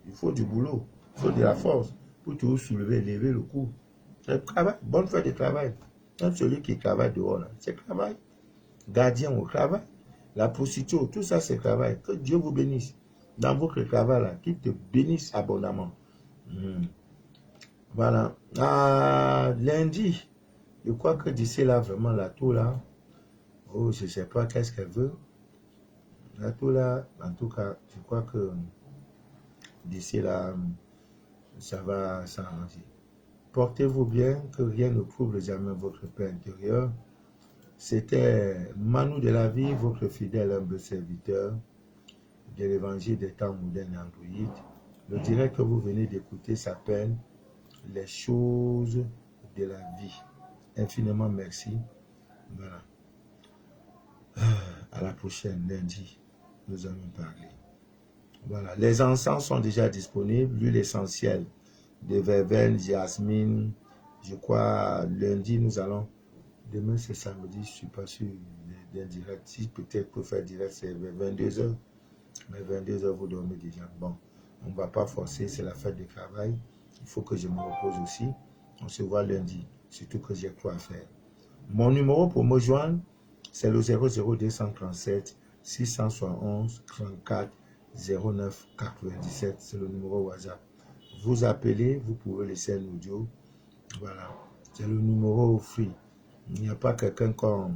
S2: Il faut du boulot. Il faut de la force pour toujours soulever, lever le cou. C'est le travail, bonne fête de travail. Même celui qui travaille dehors, là, c'est le travail. Gardien au travail, la prostitution, tout ça c'est le travail. Que Dieu vous bénisse. Dans votre travail, là, qu'il te bénisse abondamment. Voilà. Lundi, je crois que d'ici là, vraiment, la tour là, oh, je ne sais pas qu'est-ce qu'elle veut. La tour là, en tout cas, je crois que d'ici là, ça va s'arranger. Portez-vous bien, que rien ne trouble jamais votre paix intérieure. C'était Manu de la vie, votre fidèle humble serviteur de l'évangile des temps modernes et Android. Le direct que vous venez d'écouter s'appelle Les choses de la vie. Infiniment merci. Voilà. À la prochaine, lundi, nous allons parler. Voilà. Les encens sont déjà disponibles. L'huile essentielle de verveine, jasmine. Je crois, lundi, nous allons. Demain, c'est samedi, je ne suis pas sûr d'un direct. Si peut-être pour faire direct, c'est vers 22h. Mais 22h, vous dormez déjà. Bon, on ne va pas forcer, c'est la fête de travail. Il faut que je me repose aussi. On se voit lundi, surtout que j'ai quoi à faire. Mon numéro pour me joindre, c'est le 00237 671 34 09 97. C'est le numéro WhatsApp. Vous appelez, vous pouvez laisser un audio. Voilà, c'est le numéro free. Il n'y a pas quelqu'un qu'on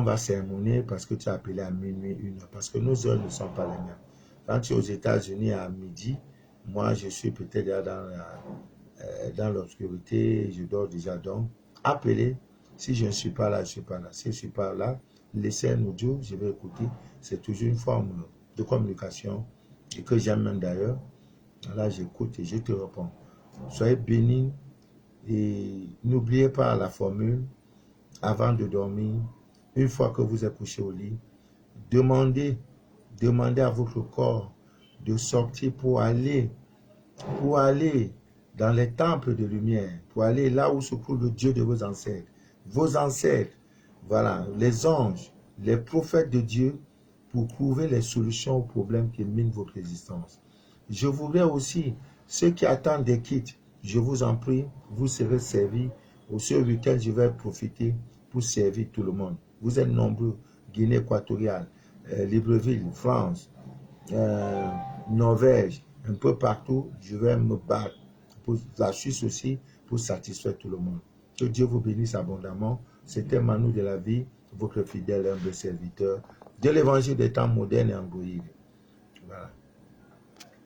S2: va sermonner parce que tu as appelé à minuit, 1h. Parce que nos heures ne sont pas les mêmes. Quand tu es aux États-Unis à midi, moi je suis peut-être dans l'obscurité, je dors déjà. Donc, appelez. Si je ne suis pas là, je ne suis pas là. Si je ne suis pas là, laissez un audio, je vais écouter. C'est toujours une forme de communication et que j'aime même d'ailleurs. Là, j'écoute et je te réponds. Soyez bénis et n'oubliez pas la formule avant de dormir. Une fois que vous êtes couché au lit, demandez à votre corps de sortir pour aller dans les temples de lumière, pour aller là où se trouve le Dieu de vos ancêtres. Vos ancêtres, voilà, les anges, les prophètes de Dieu, pour trouver les solutions aux problèmes qui minent votre existence. Je voudrais aussi, ceux qui attendent des kits, je vous en prie, vous serez servis. Au ce week-end, je vais profiter pour servir tout le monde. Vous êtes nombreux, Guinée équatoriale, Libreville, France, Norvège, un peu partout, je vais me battre pour la Suisse aussi, pour satisfaire tout le monde. Que Dieu vous bénisse abondamment. C'était Manu de la vie, votre fidèle humble serviteur de l'évangile des temps modernes et Android.